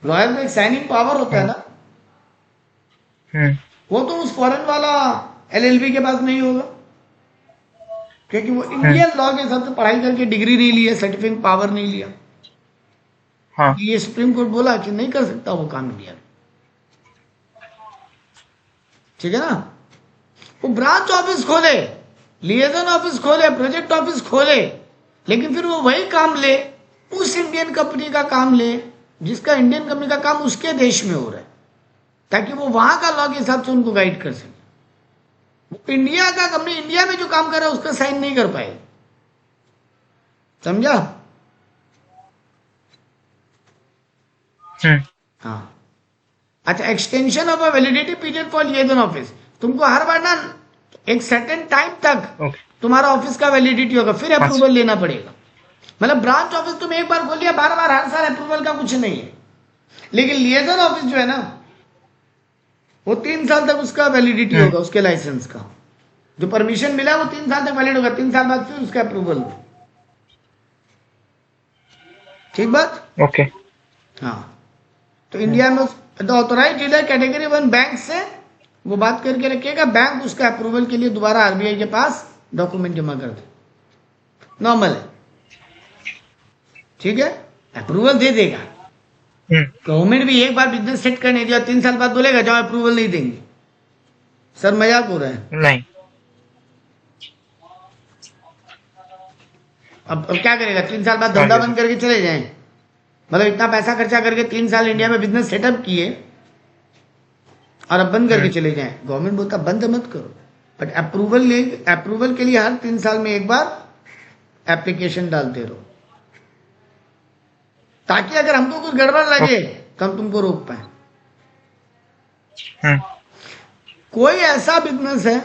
लॉयर में एक साइनिंग पावर होता है हम्म ना, हम्म वो तो उस फॉरेन वाला एलएलबी के पास नहीं होगा, क्योंकि वो हम्म इंडियन लॉ के हिसाब से पढ़ाई करके डिग्री नहीं ली है, सर्टिफिकेट पावर नहीं लिया। हाँ ये सुप्रीम कोर्ट बोला कि नहीं कर सकता वो काम इंडिया में, ठीक है ना। वो ब्रांच ऑफिस खोले, लिएजन ऑफिस खोले, प्रोजेक्ट ऑफिस खोले, लेकिन फिर वो वही काम ले, उस इंडियन कंपनी का काम ले जिसका इंडियन कंपनी का काम उसके देश में हो रहा है, ताकि वो वहां का लॉ के हिसाब से उनको गाइड कर सके। वो इंडिया का कंपनी इंडिया में जो काम कर रहा है उसका साइन नहीं कर पाएगा, समझा। हाँ, अच्छा, extension of a validity period for liaison office, तुमको हर बार ना एक सर्टेन टाइम तक ओके तुम्हारा ऑफिस का वैलिडिटी होगा, फिर हाँ अप्रूवल लेना पड़ेगा। मतलब ब्रांच ऑफिस तुम एक बार खोल लिया, बार बार हर साल अप्रूवल का कुछ नहीं है। लेकिन लिएजन ऑफिस जो है ना, वो 3 साल तक उसका वैलिडिटी होगा, उसके लाइसेंस का जो परमिशन मिला वो 3 साल तक वैलिड होगा, 3 साल बाद फिर उसका अप्रूवल हो। ठीक बात। ओके हाँ, तो इंडिया में the authorise dealer category 1 bank से वो बात करके रखिएगा, बैंक उसका अप्रूवल के लिए दोबारा आरबीआई के पास डॉक्यूमेंट जमा कर दे, नॉर्मल है, ठीक है, अप्रूवल दे देगा। गवर्नमेंट भी एक बार बिजनेस सेट करने दिया, 3 साल बाद बोलेगा जाओ अप्रूवल नहीं देंगे, सर मजाक हो रहा है। नहीं अब क्या करेगा, 3 साल बाद धंधा बंद करके चले जाएं, मतलब इतना पैसा खर्चा करके 3 साल इंडिया में बिजनेस सेटअप किए और अब बंद करके चले जाएं। गवर्नमेंट बोलता बंद मत करो, बट अप्रूवल के लिए हर 3 साल में एक बार एप्लीकेशन डालते रहो, ताकि अगर हमको कुछ गड़बड़ लगे तो हम तुमको रोक पाए। कोई ऐसा बिजनेस है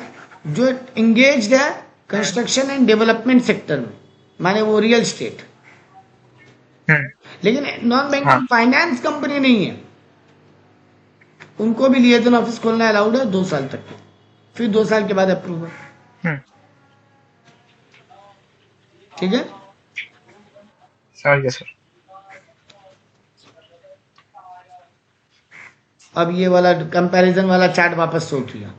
जो इंगेज्ड है कंस्ट्रक्शन एंड डेवलपमेंट सेक्टर में, माने वो रियल एस्टेट, लेकिन नॉन बैंकिंग फाइनेंस कंपनी नहीं है, उनको भी लिएजन ऑफिस खोलना अलाउड है 2 साल तक, फिर 2 साल के बाद अप्रूवल, ठीक है, समझ गया सर। अब ये वाला कंपैरिजन वाला चार्ट वापस सोच लिया,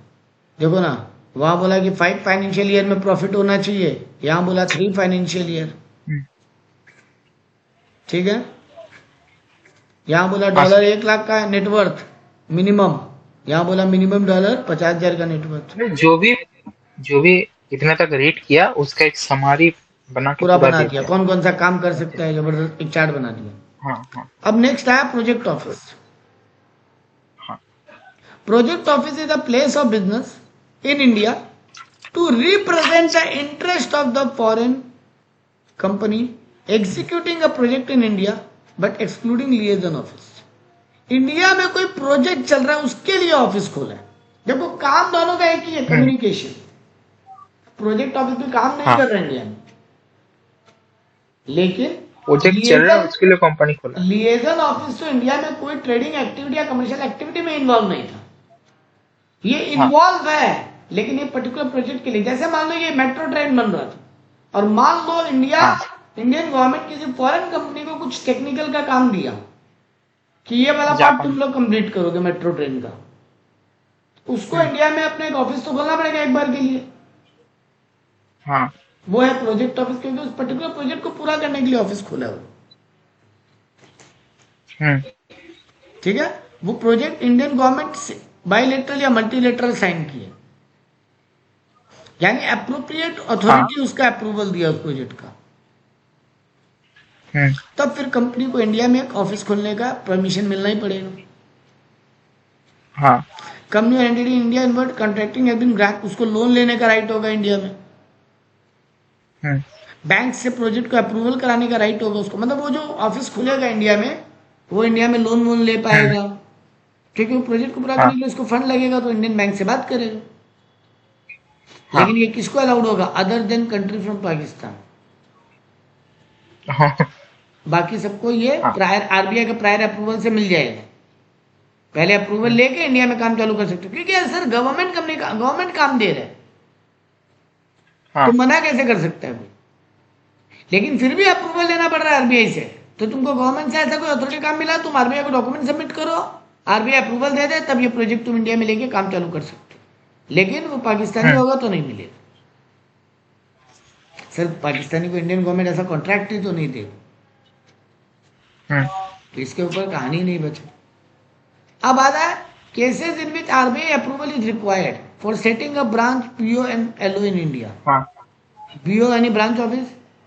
देखो ना, वहां बोला कि 5 फाइनेंशियल ईयर में प्रॉफिट होना चाहिए, यहां बोला 3 फाइनेंशियल ईयर, ठीक है, यहां बोला $1 लाख का नेटवर्थ मिनिमम, यहां बोला मिनिमम $50,000 का नेटवर्थ। जो भी इतना तक रेट किया उसका एक समरी बना के पूरा पूरा बना दे दिया, दिया। कौन कौन सा काम कर सकता है, जबरदस्त एक चार्ट बना दिया। हाँ हाँ अब नेक्स्ट आया प्रोजेक्ट ऑफिस। हाँ project office is a place of business in India to represent the interest of the foreign company executing a project in India but excluding liaison office. India में कोई प्रोजेक्ट चल रहा है उसके लिए ऑफिस खोला है। देखो काम दोनों का एक ही है, कम्युनिकेशन। प्रोजेक्ट ऑफिस भी काम नहीं कर रहे हैं इंडिया में, लेकिन प्रोजेक्ट चल रहा है उसके लिए कंपनी खोला। लिएजन ऑफिस तो इंडिया में कोई ट्रेडिंग एक्टिविटी या कमर्शियल एक्टिविटी में इन्वॉल्व नहीं था, ये इन्वॉल्व है लेकिन ये पर्टिकुलर प्रोजेक्ट के लिए। जैसे मान लो ये मेट्रो ट्रेन बन रहा था और मान लो इंडियन गवर्नमेंट किसी फॉरेन कंपनी को कुछ टेक्निकल का काम दिया कि ये वाला पार्ट तुम लोग कंप्लीट करोगे मेट्रो ट्रेन का, उसको इंडिया में अपने एक ऑफिस तो खोलना पड़ेगा एक बार के लिए। हाँ वो है प्रोजेक्ट ऑफिस, क्योंकि उस पर्टिकुलर प्रोजेक्ट को पूरा करने के लिए ऑफिस खोला है वो, ठीक है। वो प्रोजेक्ट इंडियन गवर्नमेंट से बायलैटरल या मल्टीलैटरल साइन किए, यानी अप्रोप्रिएट अथॉरिटी उसका अप्रूवल दिया उस प्रोजेक्ट का, तब फिर कंपनी को इंडिया में एक ऑफिस खोलने का परमिशन मिलना ही पड़ेगा। हाँ कंपनी और entity India invert contracting has been grant, उसको लोन लेने का राइट होगा इंडिया में। बैंक से प्रोजेक्ट को अप्रूवल कराने का राइट होगा उसको, मतलब वो जो ऑफिस खुलेगा इंडिया में वो इंडिया में लोन वोन ले पाएगा, क्योंकि वो प्रोजेक्ट को पूरा करने के लिए उसको फंड लगेगा तो इंडियन बैंक से बात करेगा। लेकिन ये किसको अलाउड होगा, other than country from Pakistan. बाकी सबको ये प्रायर आरबीआई के प्रायर अप्रूवल से मिल जाएगा। पहले अप्रूवल लेके इंडिया में काम चालू कर सकते हो, क्योंकि सर गवर्नमेंट कंपनी का गवर्नमेंट काम दे रहा है, हाँ तो मना कैसे कर सकता है कोई? लेकिन फिर भी अप्रूवल लेना पड़ रहा है आरबीआई से, तो तुमको गवर्नमेंट से ऐसा कोई अथॉरिटी काम मिला, तुम आरबीआई को डॉक्यूमेंट सबमिट करो, आरबीआई अप्रूवल दे दे, तब ये प्रोजेक्ट तुम इंडिया में लेके काम चालू कर सकते हो। लेकिन वो पाकिस्तानी होगा तो नहीं मिलेगा। सर पाकिस्तानी को इंडियन गवर्नमेंट ऐसा कॉन्ट्रैक्ट ही तो नहीं देगा, तो इसके ऊपर कहानी नहीं बची। अब आता है cases in which RBI approval is required for setting a branch PO and LO in India. PO यानी ब्रांच ऑफिस,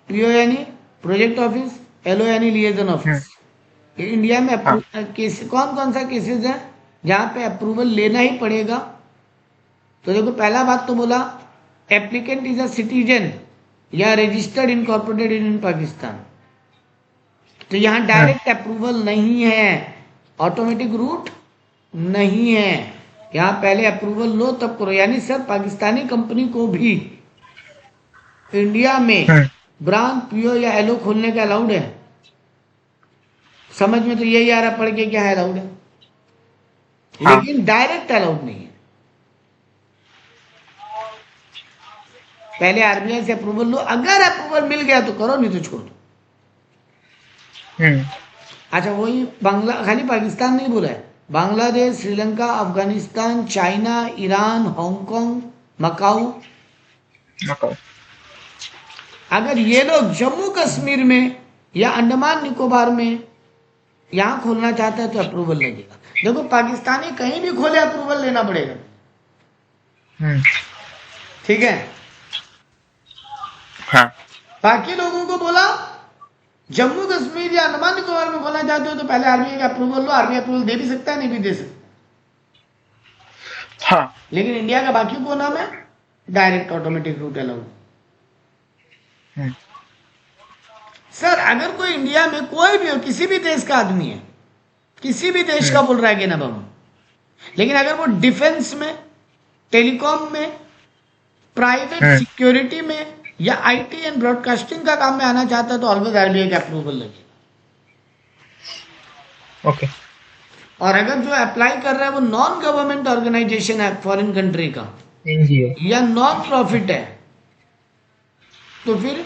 पीओ यानी प्रोजेक्ट ऑफिस, एलओ यानी लिएजन ऑफिस। इंडिया में केस कौन कौन सा केसेस है जहां पे अप्रूवल लेना ही पड़ेगा? तो देखो, पहला बात तो बोला एप्लीकेंट इज अ सिटीजन या रजिस्टर्ड इनकॉर्पोरेटेड इन पाकिस्तान, तो यहाँ डायरेक्ट अप्रूवल नहीं है, ऑटोमेटिक रूट नहीं है, यहाँ पहले अप्रूवल लो तब करो। यानी सर पाकिस्तानी कंपनी को भी इंडिया में ब्रांच पीओ या एलओ खोलने का अलाउड है? समझ में तो यही आ रहा पढ़ के क्या है, अलाउड है, लेकिन डायरेक्ट अलाउड नहीं है। पहले आरबीआई से अप्रूवल लो, अगर अप्रूवल मिल गया तो करो, नहीं तो छोड़ दो। अच्छा, वही बांग्ला, खाली पाकिस्तान नहीं बोला है, Bangladesh, Sri Lanka, Afghanistan, China, Iran, Hong Kong, Macau. अगर ये लोग जम्मू कश्मीर में या अंडमान निकोबार में यहां खोलना चाहता है तो अप्रूवल लगेगा। देखो, पाकिस्तानी कहीं भी खोले अप्रूवल लेना पड़ेगा, ठीक है? हाँ। बाकी लोगों को बोला जम्मू कश्मीर या अंडमान निकोबार में खोलना चाहते हो तो पहले आरबीआई का अप्रूवल लो, आरबीआई अप्रूवल दे भी सकता है, नहीं भी दे सकता। हाँ। लेकिन इंडिया का बाकी को नाम है direct automatic route allowed. Sir अगर कोई इंडिया में कोई भी हो, किसी भी देश का आदमी है, किसी भी देश का बोल रहा है कि ना बाबू, लेकिन अगर वो डिफेंस में, टेलीकॉम में, प्राइवेट सिक्योरिटी में या आईटी एंड ब्रॉडकास्टिंग का काम में आना चाहता है तो ऑलवेज आरबीआई का अप्रूवल लगेगा। ओके। और अगर जो अप्लाई कर रहा है वो नॉन गवर्नमेंट ऑर्गेनाइजेशन है फॉरेन कंट्री का, एनजीओ या नॉन प्रॉफिट है, तो फिर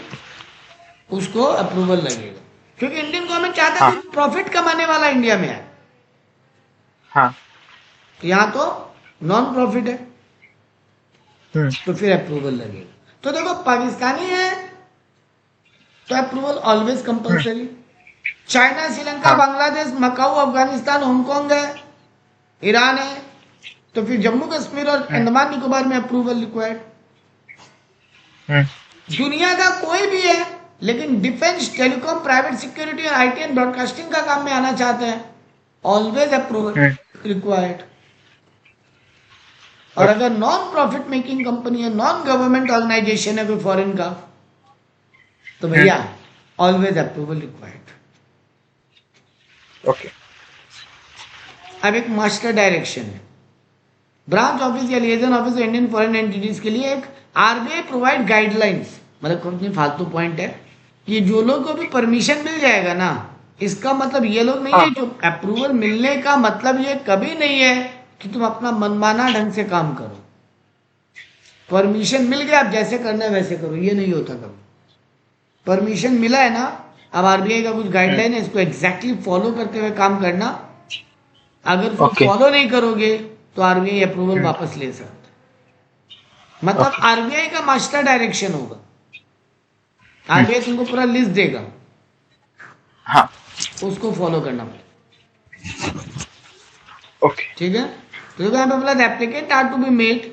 उसको अप्रूवल लगेगा, क्योंकि इंडियन गवर्नमेंट चाहता है कि प्रॉफिट कमाने वाला इंडिया में है। हाँ। तो यहाँ तो नॉन प्रॉफिट है, तो फिर अप्रूवल लगेगा। तो देखो, पाकिस्तानी है तो approval always compulsory. China, Sri Lanka, Bangladesh, Macau, Afghanistan, Hong Kong है, ईरान है, तो फिर जम्मू कश्मीर और अंडमान निकोबार में अप्रूवल रिक्वायर्ड। दुनिया का कोई भी है लेकिन डिफेंस, टेलीकॉम, प्राइवेट सिक्योरिटी और आईटी एंड ब्रॉडकास्टिंग का काम में आना चाहते हैं, ऑलवेज अप्रूवल रिक्वायर्ड। और अगर नॉन प्रॉफिट मेकिंग कंपनी है, नॉन गवर्नमेंट ऑर्गेनाइजेशन है कोई फॉरेन का, तो भैया ऑलवेज अप्रूवल रिक्वायर्ड। ओके। अब एक मास्टर डायरेक्शन है, ब्रांच ऑफिस या लिएजन ऑफिस इंडियन फॉरेन एंटिटीज के लिए एक आरबीआई प्रोवाइड गाइडलाइंस। मतलब कंपनी फालतू पॉइंट है, ये जो लोग को भी परमिशन मिल जाएगा ना, इसका मतलब ये लोग नहीं है, जो अप्रूवल मिलने का मतलब ये कभी नहीं है कि तुम अपना मनमाना ढंग से काम करो। परमिशन मिल गया, आप जैसे करना है वैसे करो, ये नहीं होता कभी। परमिशन मिला है ना, अब आरबीआई का कुछ गाइडलाइन है, इसको एग्जैक्टली फॉलो करते हुए काम करना। अगर फॉलो नहीं करोगे तो आरबीआई अप्रूवल वापस ले सकता है। मतलब आरबीआई का मास्टर डायरेक्शन होगा, आरबीआई तुमको पूरा लिस्ट देगा, हाँ, उसको फॉलो करना पड़ेगा। ओके, ठीक है। तो यहाँ पे बोला applicant are to be made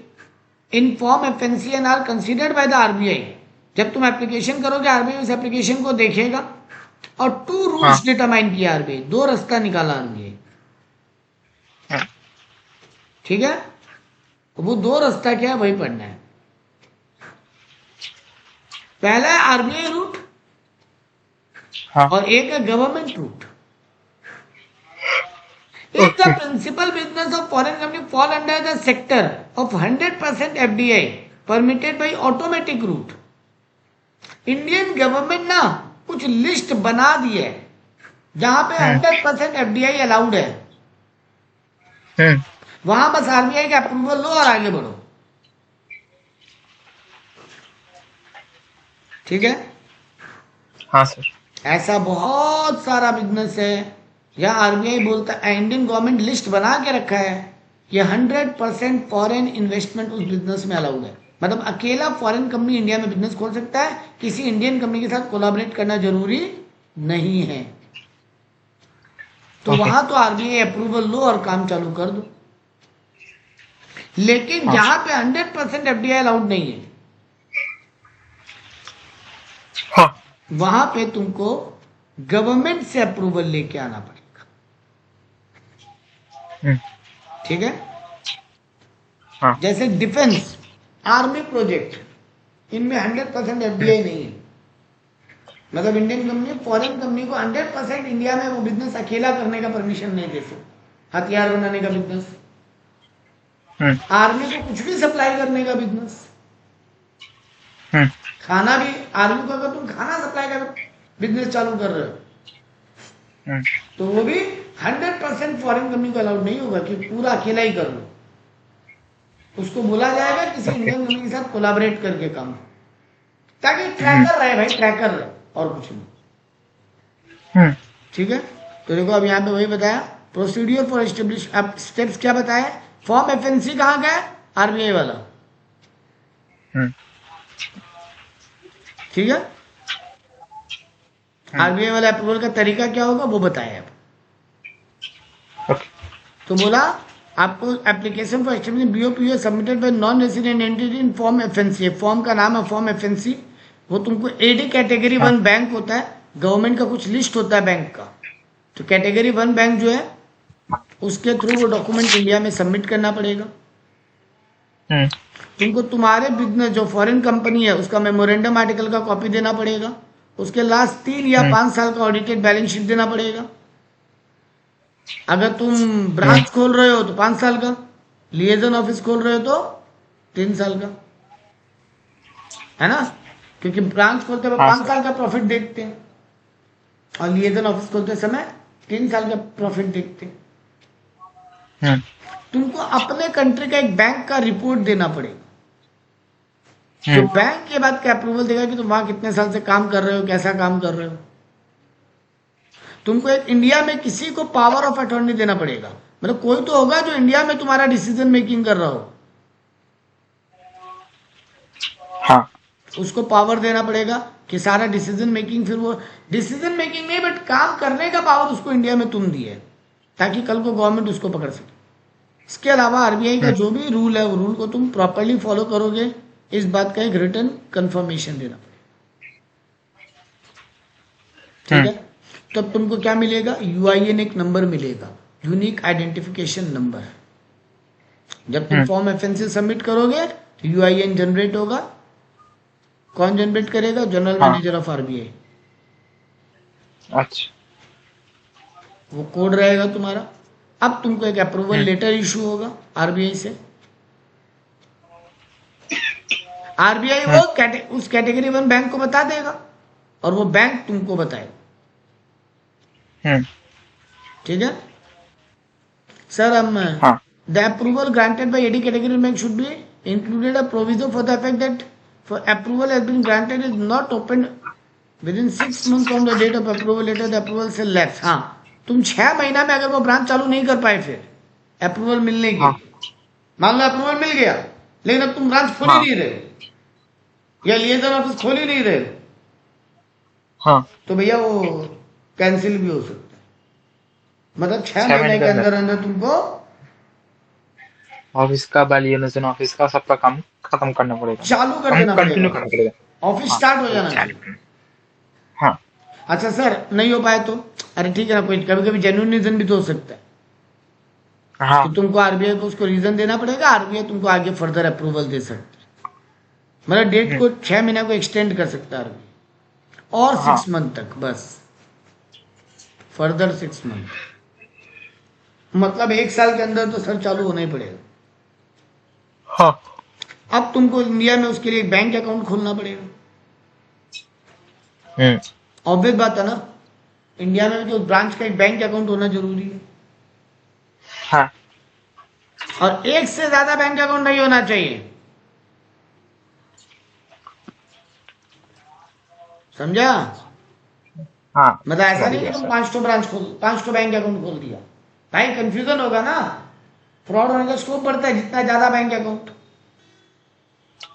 in form FNC and are considered by the RBI. जब तुम एप्लीकेशन करोगे आरबीआई उस एप्लीकेशन को देखेगा और 2 रूल्स डिटरमाइन किया आरबीआई, 2 रास्ता निकाला आरबीआई। ठीक है, तो वो 2 रास्ता क्या है वही पढ़ना है। पहला है आरबीआई रूट, और एक है government route. If the principal business of foreign company fall under the sector of 100% FDI permitted by automatic route, Indian government ना कुछ लिस्ट बना दी है जहां पे 100% FDI अलाउड है। हम्म। वहां बस आरबीआई का अप्रूवल लो और आगे बढ़ो। ठीक है। हाँ सर। ऐसा बहुत सारा बिजनेस है या आरबीआई बोलता है, इंडियन गवर्नमेंट लिस्ट बना के रखा है कि 100% फॉरेन इन्वेस्टमेंट उस बिजनेस में अलाउड है। मतलब अकेला फॉरेन कंपनी इंडिया में बिजनेस खोल सकता है, किसी इंडियन कंपनी के साथ कोलैबोरेट करना जरूरी नहीं है। तो ओके। वहां तो आरबीआई अप्रूवल लो और काम चालू कर दो। लेकिन हाँ। जहां पे 100% एफडीआई अलाउड नहीं है, हाँ। वहां पे तुमको गवर्नमेंट से अप्रूवल लेके आना पड़ेगा। हम्म। ठीक है। हाँ। जैसे डिफेंस, आर्मी प्रोजेक्ट, इनमें 100% एफडीआई नहीं है। मतलब इंडियन कंपनी फॉरेन कंपनी को 100% इंडिया में वो बिजनेस अकेला करने का परमिशन नहीं दे सकती। हथियार बनाने का बिजनेस, हम्म। आर्मी को कुछ भी सप्लाई करने का बिजनेस, हम्म। खाना भी आर्मी को अगर तुम खाना सप्लाई का बिजनेस चालू कर रहे हो हम्म। तो वो भी 100% फॉरेन कंपनी को अलाउड नहीं होगा कि पूरा अकेला ही कर लो। उसको बोला जाएगा किसी ओके। इंडियन कंपनी के साथ कोलैबोरेट करके काम, ताकि हम्म। ट्रैकर रहे भाई, ट्रैकर रहे और कुछ नहीं। हम्म। ठीक है। तो देखो अब यहाँ पे वही बताया, प्रोसीड्यूर फॉर एस्टेब्लिश, अब स्टेप्स क्या बताया, फॉर्म एफएनसी कहाँ का है, आरबीआई वाला। हम्म। ठीक है। हम्म। आरबीआई वाला अप्रूवल का तरीका क्या होगा वो बताया अब। ओके। तो बोला आपको application for establish BOPO submitted by non resident entity in form FNC, form का नाम है फॉर्म एफएनसी। वो तुमको एडी कैटेगरी हाँ। 1 बैंक होता है, गवर्नमेंट का कुछ लिस्ट होता है बैंक का। तो कैटेगरी 1 बैंक जो है उसके थ्रू वो डॉक्यूमेंट इंडिया में सबमिट करना पड़ेगा। हम्म। तुमको तुम्हारे बिजनेस जो फॉरेन कंपनी है उसका मेमोरेंडम आर्टिकल का कॉपी देना पड़ेगा। उसके लास्ट 3 या 5 साल का ऑडिटेड बैलेंस शीट देना पड़ेगा। अगर तुम हम्म। ब्रांच खोल रहे हो तो 5 साल का, लिएजन ऑफिस खोल रहे हो तो 3 साल का, है ना। क्योंकि ब्रांच खोलते हुए हाँ पांच सर। साल का प्रॉफिट देखते हैं और लिएजन ऑफिस खोलते समय 3 साल का प्रॉफिट देखते हैं। हम्म। तुमको अपने कंट्री का एक बैंक का रिपोर्ट देना पड़ेगा। तो हम्म। बैंक के बाद क्या अप्रूवल देगा कि तुम वहां कितने साल से काम कर रहे हो, कैसा काम कर रहे हो। तुमको एक इंडिया में किसी को पावर ऑफ अटॉर्नी देना पड़ेगा। मतलब कोई तो होगा जो इंडिया में तुम्हारा डिसीजन मेकिंग कर रहा हो, हाँ। उसको पावर देना पड़ेगा कि सारा डिसीजन मेकिंग, फिर वो डिसीजन मेकिंग नहीं बट काम करने का पावर उसको इंडिया में तुम दिए, ताकि कल को गवर्नमेंट उसको पकड़ सके। इसके अलावा आरबीआई का हम्म। जो भी रूल है वो रूल को तुम प्रॉपरली फॉलो करोगे, इस बात का एक रिटर्न कंफर्मेशन देना पड़ेगा। ठीक हम्म। है। तब तुमको क्या मिलेगा, यूआईएन एक नंबर मिलेगा, यूनिक आइडेंटिफिकेशन नंबर। जब तुम हम्म। फॉर्म एफएनसी सबमिट करोगे तो यूआईएन जनरेट होगा। कौन जनरेट करेगा, जनरल हाँ। Manager of RBI. अच्छा। वो कोड रहेगा तुम्हारा। अब तुमको एक अप्रूवल हम्म। लेटर इशू होगा आरबीआई से। आरबीआई वो हम्म। उस कैटेगरी 1 बैंक को बता देगा और वो बैंक तुमको बताएगा। हम्म। ठीक है। सर हम हाँ। The approval granted by AD category bank should be included a provision for the effect that for approval has been granted is not open within 6 months from the date of approval letter the approval से लैप्स। हाँ, तुम 6 महीना में अगर वो ब्रांच चालू नहीं कर पाए फिर अप्रूवल मिलने के हाँ। लिए, मान लो अप्रूवल मिल गया लेकिन अब तुम ब्रांच खोल ही हाँ। नहीं रहे या लिएजन ऑफिस खोल ही नहीं रहे, हाँ। तो भैया वो कैंसिल भी हो सकता है। मतलब 6 महीने 7 के के अंदर अंदर अंदर तुमको ऑफिस का वैल्यूएशन ऑफिस का सबका काम खत्म करना पड़ेगा, चालू कर हम देना पड़ेगा, कंटिन्यू करना पड़ेगा। ऑफिस हाँ। स्टार्ट हो तो जाना चालू। चाहिए। हाँ। अच्छा सर नहीं हो पाए तो, अरे ठीक है ना, कोई कभी कभी जेन्युइन रीजन भी तो हो सकता है हाँ। कि तुमको आरबीआई को उसको रीजन देना पड़ेगा, आरबीआई तुमको आगे फर्दर अप्रूवल दे सकती है। मतलब डेट हम्म। को 6 महीना को एक्सटेंड कर सकता है आरबीआई और हाँ। 6 मंथ तक, बस फर्दर 6 मंथ। मतलब 1 साल के अंदर तो सर चालू होना ही पड़ेगा। हाँ। अब तुमको इंडिया में उसके लिए एक बैंक अकाउंट खोलना पड़ेगा। हम्म। ऑब्वियस बात है ना, इंडिया में भी तो ब्रांच का एक बैंक अकाउंट होना जरूरी है। हाँ। और एक से ज्यादा बैंक अकाउंट नहीं होना चाहिए, समझा? हाँ मतलब ऐसा समझ नहीं कि गया तुम सर। 500 बैंक अकाउंट खोल दिया, भाई कंफ्यूजन होगा ना, फ्रॉड होने का स्कोप बढ़ता है जितना ज्यादा बैंक अकाउंट,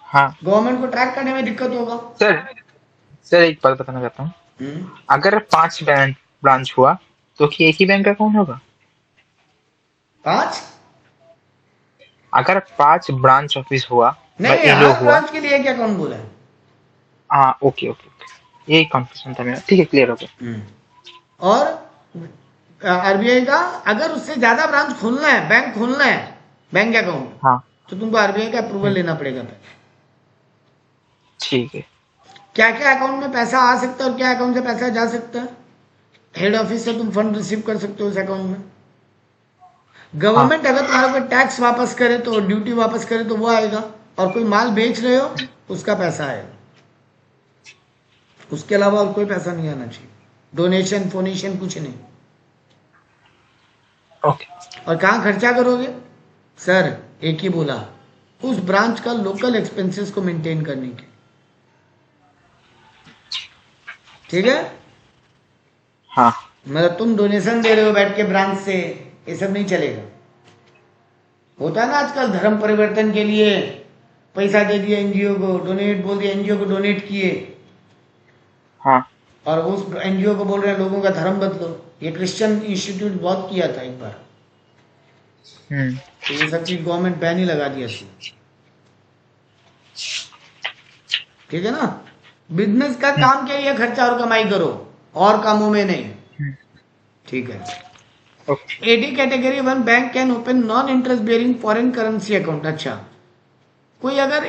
हाँ गवर्नमेंट को ट्रैक करने में दिक्कत होगा। सर, सर एक बात बताना चाहता हूँ। हम्म। अगर 5 बैंक ब्रांच हुआ तो कि एक ही बैंक अकाउंट होगा? 5 अगर 5 ब्रांच ऑफिस हुआ, नहीं, एलो हर हुआ। ब्रांच के लिए एक अकाउंट बोला है। हाँ ओके ओके ओके, यही कंफ्यूजन था मेरा। ठीक है, क्लियर हो गया। और आरबीआई का अगर उससे ज्यादा ब्रांच खोलना है, बैंक खोलना है, बैंक अकाउंट, हाँ। तो तुमको आरबीआई का अप्रूवल लेना पड़ेगा पहले। ठीक है। क्या क्या अकाउंट में पैसा आ सकता है और क्या अकाउंट से पैसा जा सकता है, हेड ऑफिस से तुम फंड रिसीव कर सकते हो उस अकाउंट में। हाँ गवर्नमेंट अगर तुम्हारा कोई टैक्स वापस करे तो, ड्यूटी वापस करे तो वो आएगा, और कोई माल बेच रहे हो उसका पैसा आएगा, उसके अलावा और कोई पैसा नहीं आना चाहिए, डोनेशन फोनेशन कुछ नहीं। ओके। और कहाँ खर्चा करोगे सर? एक ही बोला, उस ब्रांच का लोकल एक्सपेंसेस को मेंटेन करने के, ठीक है? हाँ। मतलब तुम डोनेशन दे रहे हो बैठ के ब्रांच से, ये सब नहीं चलेगा। होता है ना आजकल धर्म परिवर्तन के लिए पैसा दे दिया एनजीओ को, डोनेट बोल दिया, एनजीओ को डोनेट किए, हाँ। और उस एनजीओ को बोल रहे हैं लोगों का धर्म बदलो। ये क्रिश्चियन इंस्टीट्यूट बहुत किया था एक बार, तो ये सब चीज गवर्नमेंट बैन ही लगा दिया थी, ठीक है ना? बिजनेस का काम क्या है? खर्चा और कमाई करो, और कामों में नहीं, ठीक है? Okay. AD category 1 bank can open non interest bearing foreign currency account. अच्छा, कोई अगर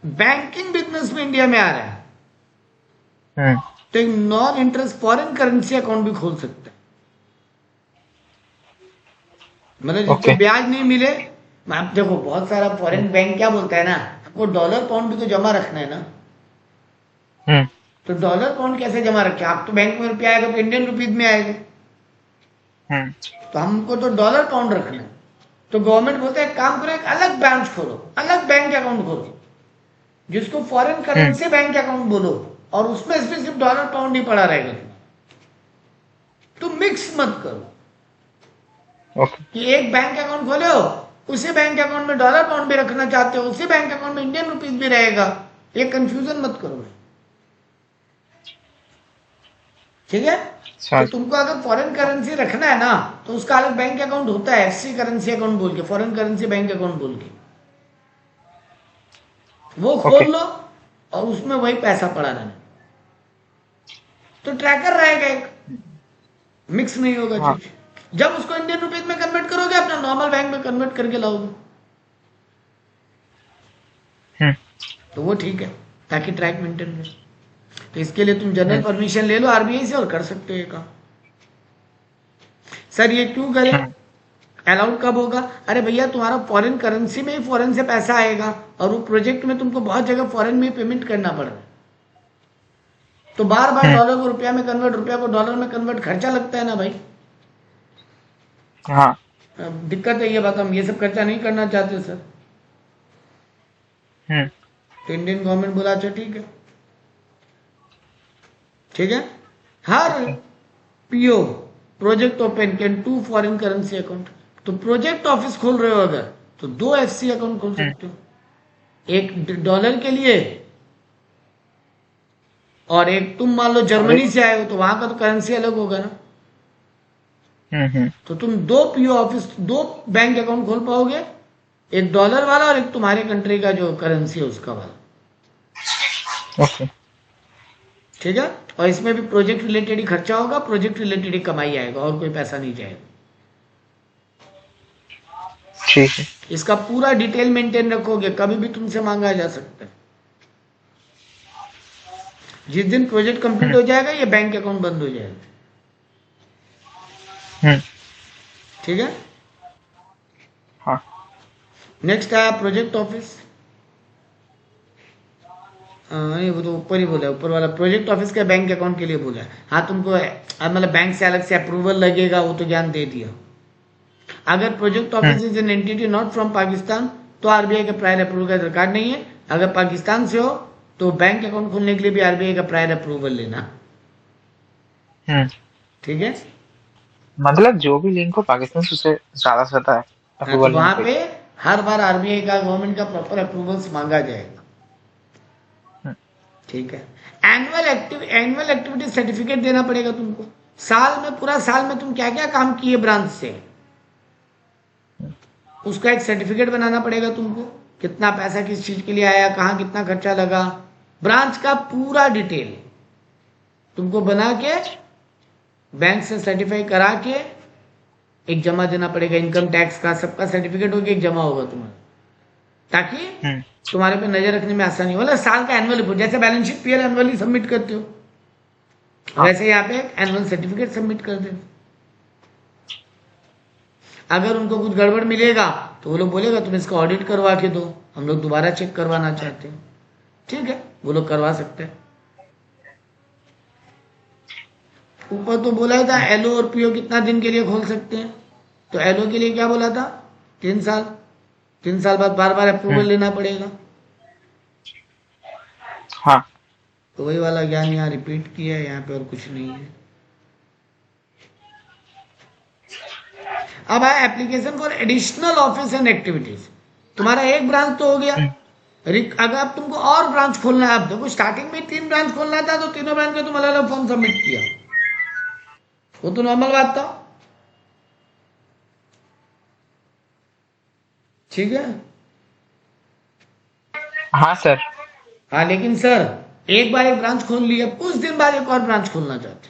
बैंकिंग बिजनेस में इंडिया में आ रहा है तो एक non interest foreign currency account भी खोल सकता है, मतलब जिसको ओके। ब्याज नहीं मिले। आप देखो बहुत सारा फॉरेन बैंक क्या बोलता है ना, आपको डॉलर पाउंड भी तो जमा रखना है ना, तो डॉलर पाउंड कैसे जमा रखे? आप तो बैंक में रुपया आएगा तो इंडियन रुपीज में आएगा, तो हमको तो डॉलर पाउंड रखना है। तो गवर्नमेंट बोलते है काम करो, एक अलग ब्रांच खोलो, अलग बैंक अकाउंट खोलो, जिसको फॉरेन करेंसी बैंक अकाउंट बोलो, और उसमें सिर्फ डॉलर पाउंड ही पड़ा रहेगा। तुम मिक्स मत करो ओके। कि एक बैंक अकाउंट खोले हो, उसी बैंक अकाउंट में डॉलर पाउंड भी रखना चाहते हो, उसी बैंक अकाउंट में इंडियन रुपीज भी रहेगा, ये कंफ्यूजन मत करो, ठीक है? तो तुमको अगर फॉरेन करेंसी रखना है ना, तो उसका अलग बैंक अकाउंट होता है, एफसी करेंसी अकाउंट बोल के, फॉरेन करेंसी बैंक अकाउंट बोल के, वो खोल लो और उसमें वही पैसा पड़ा रहना, तो ट्रैकर रहेगा, एक मिक्स नहीं होगा हाँ। चीज। जब उसको इंडियन रुपीज में कन्वर्ट करोगे, अपना नॉर्मल बैंक में कन्वर्ट करके लाओगे, तो वो ठीक है, ताकि ट्रैक मेंटेन रहे। तो इसके लिए तुम जनरल परमिशन ले लो आरबीआई से और कर सकते हो ये काम। सर ये क्यों करें, अलाउड कब होगा? अरे भैया तुम्हारा फॉरेन करेंसी में ही फॉरेन से पैसा आएगा, और वो प्रोजेक्ट में तुमको बहुत जगह फॉरेन में पेमेंट करना पड़ रहा है, तो बार बार डॉलर को रुपया में कन्वर्ट, रुपया को डॉलर में कन्वर्ट, खर्चा लगता है ना भाई। हाँ। दिक्कत है ये बात, हम ये सब खर्चा नहीं करना चाहते सर। तो इंडियन गवर्नमेंट बोला अच्छा ठीक है, ठीक है, हर PO project open can 2 foreign currency account. तो प्रोजेक्ट ऑफिस खोल रहे हो अगर, तो 2 एफसी अकाउंट खोल सकते हो, एक डॉलर के लिए, और एक तुम मान लो जर्मनी से आए हो तो वहां का तो करेंसी अलग होगा ना, तो तुम 2 पीओ ऑफिस, 2 बैंक अकाउंट खोल पाओगे, एक डॉलर वाला और एक तुम्हारे कंट्री का जो करेंसी है उसका वाला, ओके। ठीक है? और इसमें भी प्रोजेक्ट रिलेटेड ही खर्चा होगा, प्रोजेक्ट रिलेटेड ही कमाई आएगा, और कोई पैसा नहीं जाएगा। ठीक है। इसका पूरा डिटेल मेंटेन रखोगे, कभी भी तुमसे मांगा जा सकता है। जिस दिन प्रोजेक्ट कंप्लीट हो जाएगा ये बैंक अकाउंट बंद हो जाएगा, ठीक है? हाँ। नेक्स्ट आया प्रोजेक्ट ऑफिस। नहीं वो तो ऊपर ही बोला है, ऊपर वाला प्रोजेक्ट ऑफिस के बैंक अकाउंट के लिए बोला है। हाँ तुमको मतलब बैंक से अलग से अप्रूवल लगेगा, वो तो ज्ञान दे दिया। अगर project office is an entity not from Pakistan तो आरबीआई का प्रायर अप्रूवल का दरकार नहीं है। अगर पाकिस्तान से हो तो बैंक अकाउंट खोलने के लिए भी आरबीआई का प्रायर अप्रूवल लेना। ठीक है, मतलब जो भी लिंक हो पाकिस्तान से उससे ज्यादा से ज्यादा हाँ, तो अप्रूवल लेना वहां पे पड़ेगा। हर बार आरबीआई का गवर्नमेंट का प्रॉपर अप्रूवल्स मांगा जाएगा। ठीक है, एनुअल एक्टिविटी सर्टिफिकेट देना पड़ेगा तुमको। साल में, पूरा साल में तुम क्या क्या काम किए ब्रांच से, उसका एक सर्टिफिकेट बनाना पड़ेगा तुमको। कितना पैसा किस चीज के लिए आया, कहाँ कितना खर्चा लगा, ब्रांच का पूरा डिटेल तुमको बना के बैंक से सर्टिफाई करा के एक जमा देना पड़ेगा। इनकम टैक्स का सबका सर्टिफिकेट होगा, एक जमा होगा तुम्हारा, ताकि तुम्हारे पे नजर रखने में आसानी हो। मतलब साल का एनुअल रिपोर्ट, जैसे balance sheet PL annually submit करते हो, वैसे यहाँ पे एक एनुअल सर्टिफिकेट सबमिट कर देना। अगर उनको कुछ गड़बड़ मिलेगा तो वो लोग बोलेगा तुम इसका ऑडिट करवा के दो, हम लोग दोबारा चेक करवाना चाहते हैं। ठीक है, वो लोग करवा सकते हैं। ऊपर तो बोला था एलओ और पीओ कितना दिन के लिए खोल सकते हैं, तो एलओ के लिए क्या बोला था, 3 साल। 3 साल बाद बार बार अप्रूवल लेना पड़ेगा। हाँ, तो वही वाला ज्ञान यहाँ रिपीट किया है यहाँ पे, और कुछ नहीं है। अब आया application for additional office and activities. तुम्हारा एक ब्रांच तो हो गया। अगर अब तुमको और ब्रांच खोलना है, अब देखो स्टार्टिंग में 3 ब्रांच खोलना था तो तीनों ब्रांच के तुम अलग अलग फॉर्म सबमिट किया, वो तो नॉर्मल बात था। ठीक है, हाँ सर। हाँ, लेकिन सर एक बार एक ब्रांच खोल लिया, कुछ दिन बाद एक और ब्रांच खोलना चाहते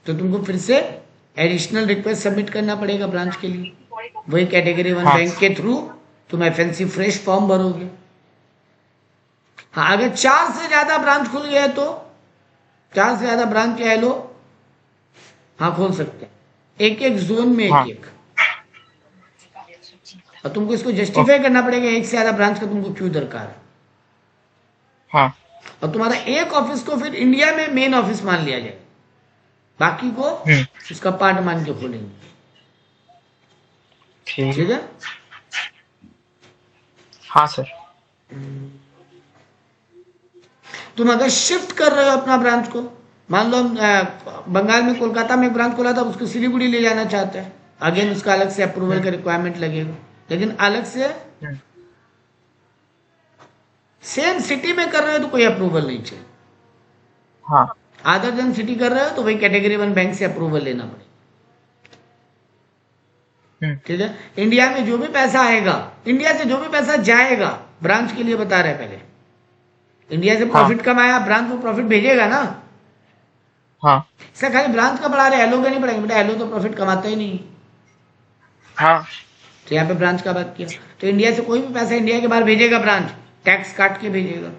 तो तुमको फिर से एडिशनल रिक्वेस्ट सबमिट करना पड़ेगा ब्रांच के लिए। वही कैटेगरी 1 हाँ। बैंक के थ्रू तुम एफएनसी फ्रेश फॉर्म भरोगे। हाँ, अगर 4 से ज्यादा ब्रांच खुल गया तो 4 से ज्यादा ब्रांच चाहे लो, हाँ खोल सकते हैं, एक एक जोन में हाँ। एक एक। और तुमको इसको जस्टिफाई करना पड़ेगा एक से ज्यादा ब्रांच का तुमको क्यों दरकार है। हाँ। और तुम्हारा एक ऑफिस को फिर इंडिया में मेन ऑफिस मान लिया जाए, बाकी को उसका पार्ट मान के खोलेंगे। ठीक है, हाँ सर। तुम अगर शिफ्ट कर रहे हो अपना ब्रांच को, मान लो बंगाल में कोलकाता में एक ब्रांच खोला था, उसको सिलीगुड़ी ले जाना चाहते हैं, अगेन उसका अलग से अप्रूवल का रिक्वायरमेंट लगेगा। लेकिन अलग से सेम सिटी में कर रहे हो तो कोई अप्रूवल नहीं चाहिए। हाँ। अदर देन सिटी कर रहे हो तो वही कैटेगरी 1 बैंक से अप्रूवल लेना पड़ेगा। ठीक है, इंडिया में जो भी पैसा आएगा, इंडिया से जो भी पैसा जाएगा, ब्रांच के लिए बता रहे पहले, इंडिया से प्रॉफिट कमाया, ब्रांच को प्रॉफिट भेजेगा ना। हाँ। सर खाली ब्रांच का बढ़ा रहे, एलो का नहीं बढ़ाएंगे बेटा, एलो तो प्रॉफिट कमाता ही नहीं। हाँ। तो यहाँ पे ब्रांच का बात किया, तो इंडिया से कोई भी पैसा इंडिया के बाहर भेजेगा ब्रांच, टैक्स काट के भेजेगा।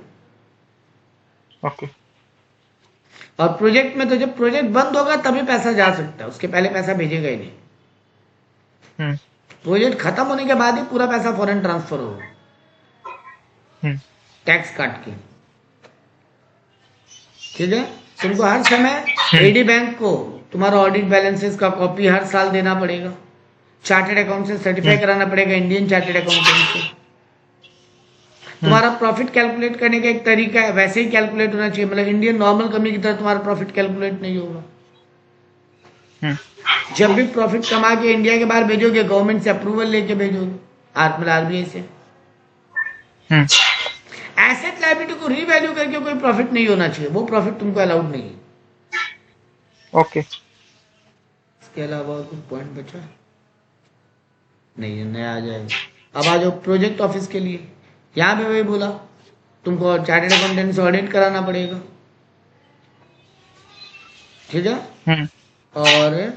ओके। और प्रोजेक्ट में तो जब प्रोजेक्ट बंद होगा तभी पैसा जा सकता है, उसके पहले पैसा भेजेगा ही नहीं। प्रोजेक्ट खत्म होने के बाद ही पूरा पैसा फॉरेन ट्रांसफर होगा, टैक्स काट के। ठीक है, तुमको हर समय एडी बैंक को तुम्हारा ऑडिट बैलेंसेस का कॉपी हर साल देना पड़ेगा, चार्टेड अकाउंट से सर्टिफाई कराना पड़ेगा, इंडियन चार्टेड अकाउंटेंट से। तुम्हारा प्रॉफिट कैलकुलेट करने का एक तरीका है, वैसे ही कैलकुलेट होना चाहिए, मतलब इंडियन नॉर्मल कंपनी की तरह तुम्हारा प्रॉफिट कैलकुलेट नहीं होगा। जब भी प्रॉफिट कमा के इंडिया के बाहर भेजोगे, गवर्नमेंट से अप्रूवल लेके भेजोगे, मतलब आरबीआई से। एसेट लायबिलिटी को रीवैल्यू करके कोई प्रॉफिट नहीं होना चाहिए, वो प्रॉफिट तुमको अलाउड नहीं है। ओके। इसके अलावा कुछ पॉइंट बचा नहीं, नया आ जाएगा। अब आ जाओ प्रोजेक्ट ऑफिस के लिए, यहाँ पे वही बोला तुमको चार्टेड अकाउंटेंट से ऑडिट कराना पड़ेगा। ठीक है, और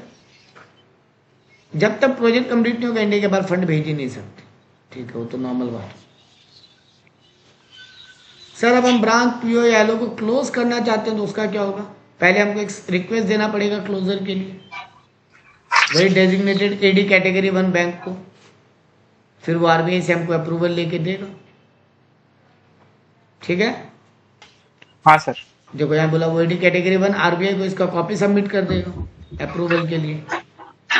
जब तक प्रोजेक्ट कंप्लीट नहीं होगा इंडिया के बाहर फंड भेज ही नहीं सकते। ठीक है, वो तो नॉर्मल बात है। सर अब हम ब्रांच पीओ या एलओ को क्लोज करना चाहते हैं तो उसका क्या होगा, पहले हमको एक रिक्वेस्ट देना पड़ेगा क्लोजर के लिए, वही डेजिग्नेटेड एडी कैटेगरी 1 बैंक को, फिर वो आरबीआई से हमको अप्रूवल लेके देगा। ठीक है, हाँ सर। देखो यहाँ बोला वो एडी कैटेगरी 1 आरबीआई को इसका कॉपी सबमिट कर देगा अप्रूवल के लिए।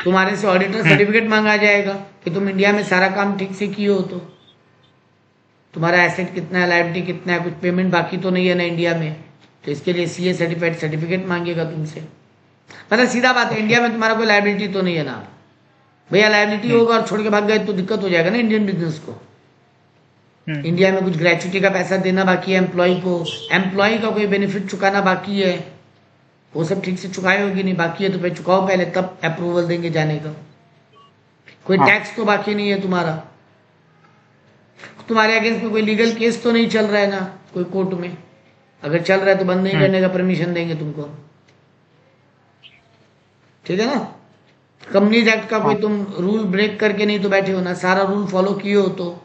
तुम्हारे से ऑडिटर सर्टिफिकेट मांगा जाएगा कि तुम इंडिया में सारा काम ठीक से किए हो, तो तुम्हारा एसेट कितना है, लायबिलिटी कितना है, कुछ पेमेंट बाकी तो नहीं है ना इंडिया में, तो इसके लिए सीए सर्टिफाइड सर्टिफिकेट मांगेगा तुमसे। मतलब सीधा बात है, इंडिया में तुम्हारा कोई लायबिलिटी तो नहीं है ना भैया। लायबिलिटी होगा और छोड़ के भाग गए तो दिक्कत हो जाएगा ना इंडियन बिजनेस को। इंडिया में कुछ ग्रेचुटी का पैसा देना बाकी है एम्प्लॉय को, एम्प्लॉय का कोई बेनिफिट चुकाना बाकी है, वो सब ठीक से चुकाए होगी नहीं, बाकी है तो फिर चुकाओ पहले, तब अप्रूवल देंगे जाने का। कोई टैक्स तो बाकी नहीं है तुम्हारा, तुम्हारे अगेंस्ट में कोई लीगल केस तो नहीं चल रहा है ना कोई कोर्ट में, अगर चल रहा है तो बंद नहीं करने का परमिशन देंगे तुमको, ठीक है ना। कंपनीज एक्ट का कोई तुम रूल ब्रेक करके नहीं तो बैठे हो ना, सारा रूल फॉलो किए हो, तो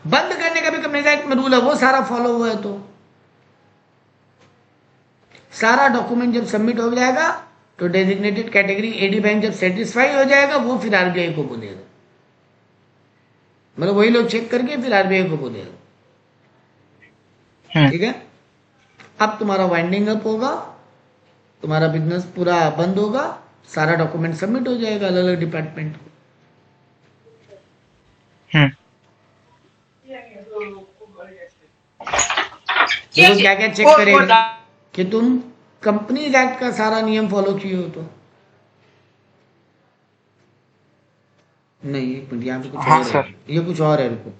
बंद करने का भी कंपनीज एक्ट में रूल है, वो सारा फॉलो हुआ है, तो सारा डॉक्यूमेंट जब सबमिट हो जाएगा तो डेजिग्नेटेड कैटेगरी एडी बैंक जब सेटिस्फाई हो जाएगा वो फिर आरबीआई को बोलेगा, मतलब वही लोग चेक करके फिर आरबीआई को बोलेगा, ठीक है। अब तुम्हारा वाइंडिंग अप होगा, तुम्हारा बिजनेस पूरा बंद होगा, सारा डॉक्यूमेंट सबमिट हो जाएगा अलग अलग डिपार्टमेंट को। देखो क्या क्या चेक करेगा कि तुम कंपनीज एक्ट का सारा नियम फॉलो किए हो, तो नहीं एक मिनट यहाँ पे कुछ और है, ये कुछ और है, रुको।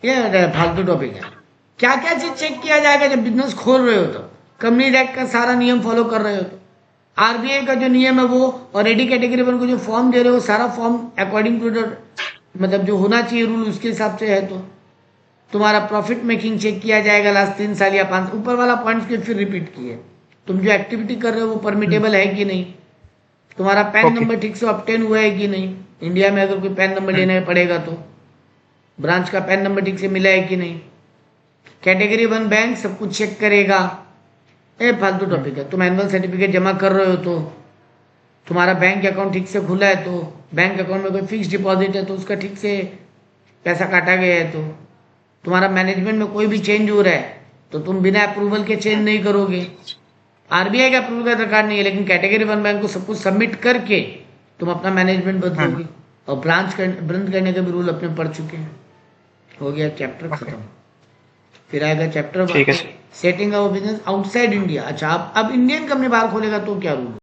ये फालतू टॉपिक है। क्या क्या चीज चेक किया जाएगा जब बिजनेस खोल रहे हो, तो कंपनीज एक्ट का सारा नियम फॉलो कर रहे हो, तो आरबीआई का जो नियम है वो, और एडी कैटेगरी वन को जो फॉर्म दे रहे हो सारा फॉर्म अकॉर्डिंग टू द मतलब जो होना चाहिए रूल उसके हिसाब से है, तो तुम्हारा प्रॉफिट मेकिंग चेक किया जाएगा लास्ट 3 साल या 5, ऊपर वाला पॉइंट के फिर रिपीट किए, तुम जो एक्टिविटी कर रहे हो वो परमिटेबल है कि नहीं, तुम्हारा पैन नंबर ठीक से ऑब्टेन हुआ है कि नहीं, इंडिया में अगर कोई पैन नंबर लेना पड़ेगा तो ब्रांच का पैन नंबर ठीक से मिला है कि नहीं, कैटेगरी 1 बैंक सब कुछ चेक करेगा। ए फालतू टॉपिक है। तुम एनुअल सर्टिफिकेट जमा कर रहे हो तो तुम्हारा बैंक अकाउंट ठीक से खुला है, तो बैंक अकाउंट में कोई फिक्स डिपॉजिट है तो उसका ठीक से पैसा काटा गया है, तो तुम्हारा मैनेजमेंट में कोई भी चेंज हो रहा है तो तुम बिना अप्रूवल के चेंज नहीं करोगे, आरबीआई का अप्रूवल का दरकार नहीं है, लेकिन कैटेगरी 1 बैंक को सब कुछ सबमिट करके तुम अपना मैनेजमेंट बदलोगे। और ब्रांच बंद करने के भी रूल अपने पढ़ चुके हैं। हो गया चैप्टर खत्म। फिर आएगा chapter setting of business outside India. अच्छा अब इंडियन कंपनी बाहर खोलेगा तो क्या रूल